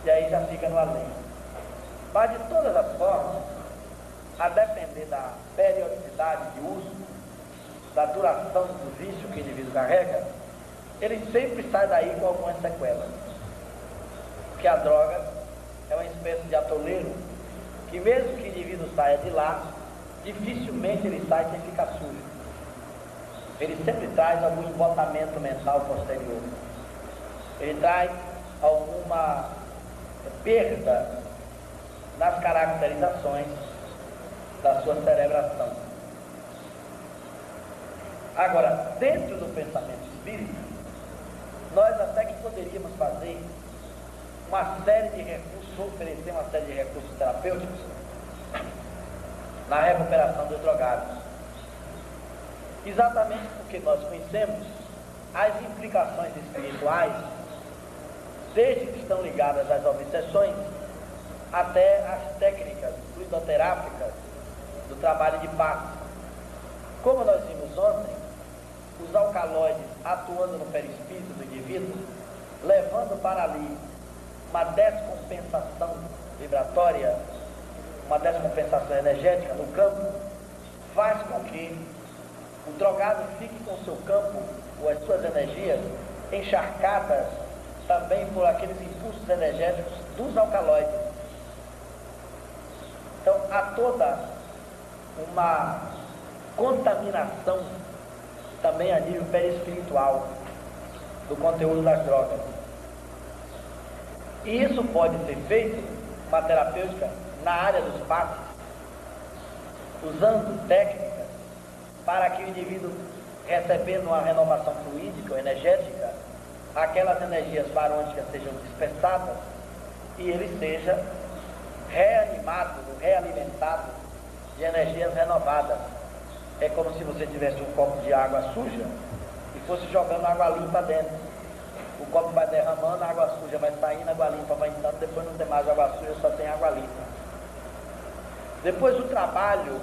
e aí já fica no além. Mas de todas as formas, a depender da periodicidade de uso, da duração do vício que o indivíduo carrega, ele sempre sai daí com algumas sequelas. Porque a droga é uma espécie de atoleiro, que mesmo que o indivíduo saia de lá, dificilmente ele sai sem ficar sujo. Ele sempre traz algum embotamento mental posterior. Ele traz alguma perda nas caracterizações da sua cerebração. Agora, dentro do pensamento espírita, nós até que poderíamos fazer uma série de recursos, oferecer uma série de recursos terapêuticos na recuperação dos drogados. Exatamente porque nós conhecemos as implicações espirituais, desde que estão ligadas às obsessões, até as técnicas fluidoterápicas do trabalho de paz. Como nós vimos ontem, os alcaloides atuando no perispírito do indivíduo, levando para ali uma descompensação vibratória, uma descompensação energética no campo, faz com que o drogado fique com o seu campo, ou as suas energias, encharcadas também por aqueles impulsos energéticos dos alcaloides. Então, há toda uma contaminação também a nível perispiritual do conteúdo das drogas. E isso pode ser feito, uma terapêutica, na área dos passes, usando técnicas para que o indivíduo, recebendo uma renovação fluídica ou energética, aquelas energias barônicas sejam dispersadas e ele seja reanimado, realimentado de energias renovadas. É como se você tivesse um copo de água suja e fosse jogando água limpa dentro. O copo vai derramando, a água suja vai saindo, a água limpa vai entrando, depois não tem mais água suja, só tem água limpa. Depois do trabalho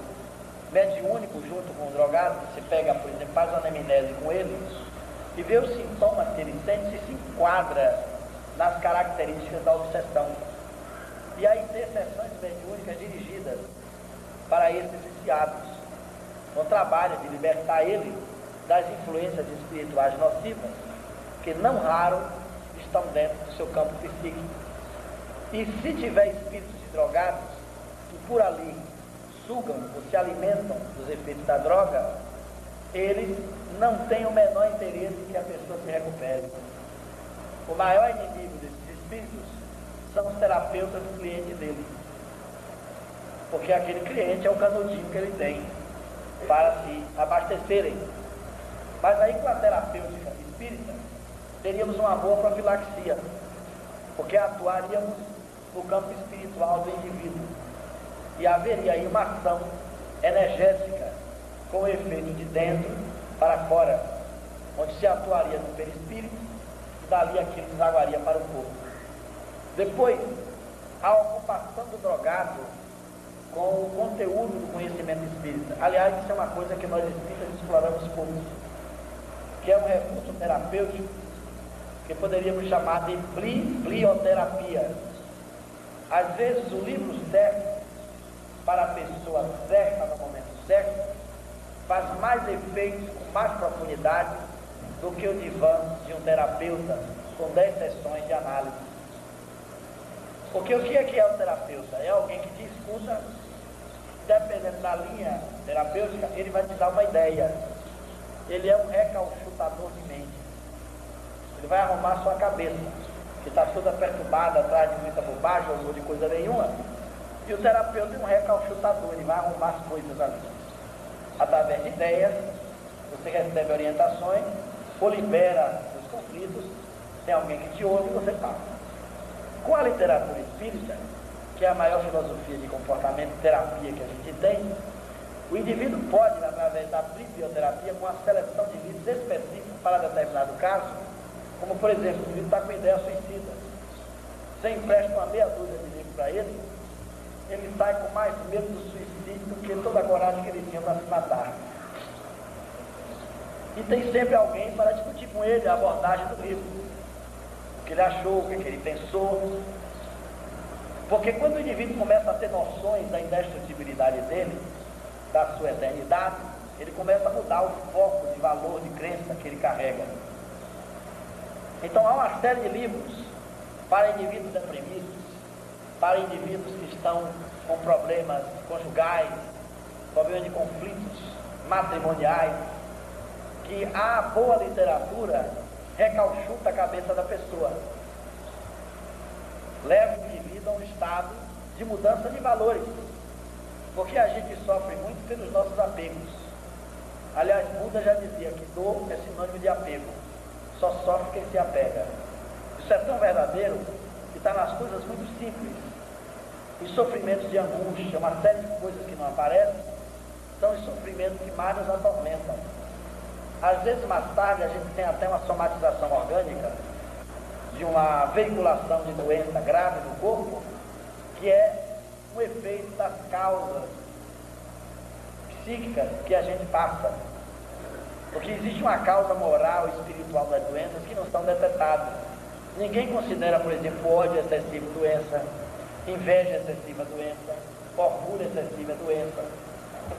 mediúnico junto com o drogado, você pega, por exemplo, faz uma anamnese com ele e vê os sintomas que ele sente, se enquadra nas características da obsessão. E aí ter sessões mediúnicas dirigidas para esses viciados, com trabalho de libertar ele das influências espirituais nocivas, que não raro estão dentro do seu campo psíquico. E se tiver espíritos de drogados que por ali sugam ou se alimentam dos efeitos da droga, eles não têm o menor interesse em que a pessoa se recupere. O maior inimigo desses espíritos são os terapeutas do cliente dele, porque aquele cliente é o canudinho que ele tem para se abastecerem. Mas aí com a terapêutica espírita teríamos uma boa profilaxia, porque atuaríamos no campo espiritual do indivíduo e haveria aí uma ação energética com efeito de dentro para fora, onde se atuaria no perispírito e dali aquilo desaguaria para o corpo. Depois, a ocupação do drogado com o conteúdo do conhecimento espírita. Aliás, isso é uma coisa que nós espíritas exploramos pouco, que é um recurso terapêutico que poderíamos chamar de plioterapia. Às vezes o livro certo para a pessoa certa no momento certo faz mais efeitos com mais profundidade do que o divã de um terapeuta com 10 sessões de análise. Porque o que é o terapeuta? É alguém que te escuta, dependendo da linha terapêutica, ele vai te dar uma ideia. Ele é um recalchutador de mente. Ele vai arrumar a sua cabeça, que está toda perturbada atrás de muita bobagem ou de coisa nenhuma. E o terapeuta é um recalchutador, ele vai arrumar as coisas ali. Através de ideias, você recebe orientações, ou libera os conflitos, tem alguém que te ouve e você passa. Com a literatura espírita, que é a maior filosofia de comportamento e terapia que a gente tem, o indivíduo pode, através da biblioterapia, com a seleção de livros específicos para determinado caso, como por exemplo, o indivíduo está com ideia suicida, você empresta uma meia dúzia de livros para ele sai com mais medo do suicídio do que toda a coragem que ele tinha para se matar. E tem sempre alguém para discutir com ele a abordagem do livro, o que ele achou, o que ele pensou. Porque quando o indivíduo começa a ter noções da indestrutibilidade dele, da sua eternidade, ele começa a mudar o foco de valor, de crença que ele carrega. Então há uma série de livros para indivíduos deprimidos, para indivíduos que estão com problemas conjugais, problemas de conflitos matrimoniais, que a boa literatura recalchuta a cabeça da pessoa, leva o indivíduo a um estado de mudança de valores, porque a gente sofre muito pelos nossos apegos. Aliás, Buda já dizia que dor é sinônimo de apego, só sofre quem se apega. Isso é tão verdadeiro que está nas coisas muito simples. Os sofrimentos de angústia, uma série de coisas que não aparecem, são os sofrimentos que mais nos atormentam. Às vezes, mais tarde, a gente tem até uma somatização orgânica de uma veiculação de doença grave no corpo, que é um efeito das causas psíquicas que a gente passa. Porque existe uma causa moral e espiritual das doenças que não são detectadas. Ninguém considera, por exemplo, ódio excessivo doença, inveja excessiva doença, orgulho excessiva doença.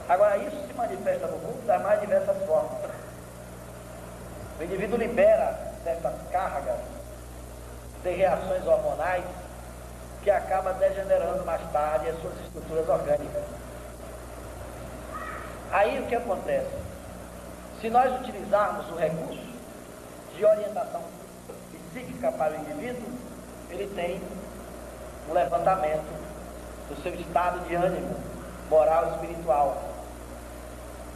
Agora, isso se manifesta no corpo das mais diversas formas. O indivíduo libera certas cargas de reações hormonais que acaba degenerando mais tarde as suas estruturas orgânicas. Aí o que acontece? Se nós utilizarmos o recurso de orientação psíquica para o indivíduo, ele tem um levantamento do seu estado de ânimo moral e espiritual.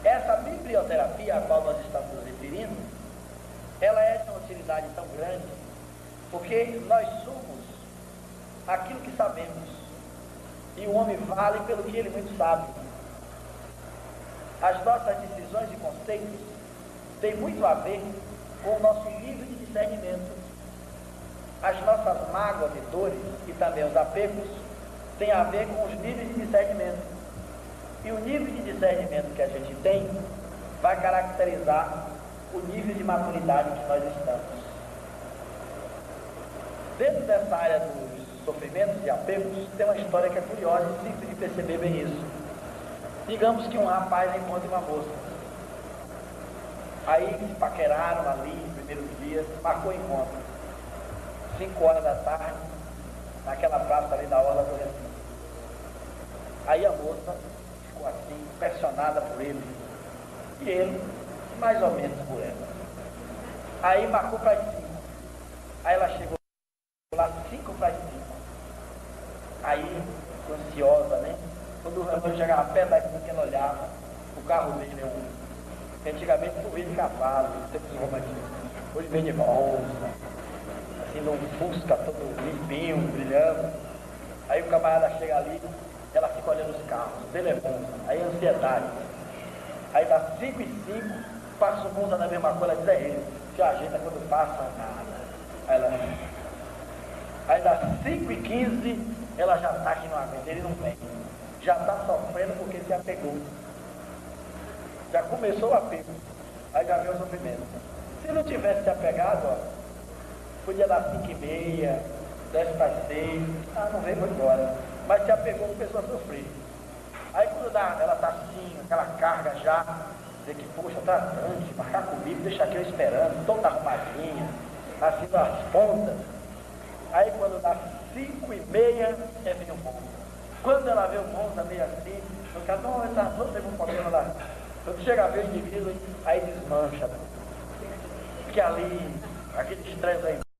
Essa biblioterapia a qual nós estamos nos referindo, ela é de uma utilidade tão grande, porque nós somos aquilo que sabemos, e o homem vale pelo que ele muito sabe. As nossas decisões e conceitos têm muito a ver com o nosso nível de discernimento. As nossas mágoas e dores, e também os apegos, têm a ver com os níveis de discernimento. E o nível de discernimento que a gente tem vai caracterizar o nível de maturidade que nós estamos. Dentro dessa área dos sofrimentos e apegos, tem uma história que é curiosa e simples de perceber bem isso. Digamos que um rapaz encontra uma moça. Aí se paqueraram ali, nos primeiros dias, marcou o encontro. 5 horas da tarde, naquela praça ali da Orla do Recife. Aí a moça ficou assim, impressionada por ele. E ele, mais ou menos por ela. Aí marcou para as 5. Aí ela chegou lá 5 para as 5. Aí, ansiosa, né? Quando o relógio chegava perto daquilo que ela olhava, o carro dele é um. Antigamente tu via de cavalo, tempos românticos. Hoje vem de Monza, assim num Fusca todo limpinho, brilhando. Aí o camarada chega ali, ela fica olhando os carros, o dele é Monza. Aí ansiedade. Aí dá 5 e 5, passa o Monza na mesma coisa, ela diz, é ele, se ajeita quando passa nada. Aí dá 5 e 15, ela já está aqui no aguento, ele não vem. Já está sofrendo porque se apegou. Já começou o apego. Aí já veio o sofrimento. Se não tivesse se apegado, ó, podia dar 5 e meia, 10 para 6, não veio, foi embora. Mas se apegou, começou a sofrer. Aí quando dá, ela está assim, aquela carga já, dizer que, poxa, tá grande, marcar comigo, deixa aqui eu esperando, toda arrumadinha, assim nas pontas. Aí quando dá 5h30 é vir o Monza. Quando ela vê o Monza meio assim, o cara, não, essa rua teve um problema lá. Quando chega a ver o indivíduo, aí desmancha. Porque ali, aquele estresse aí.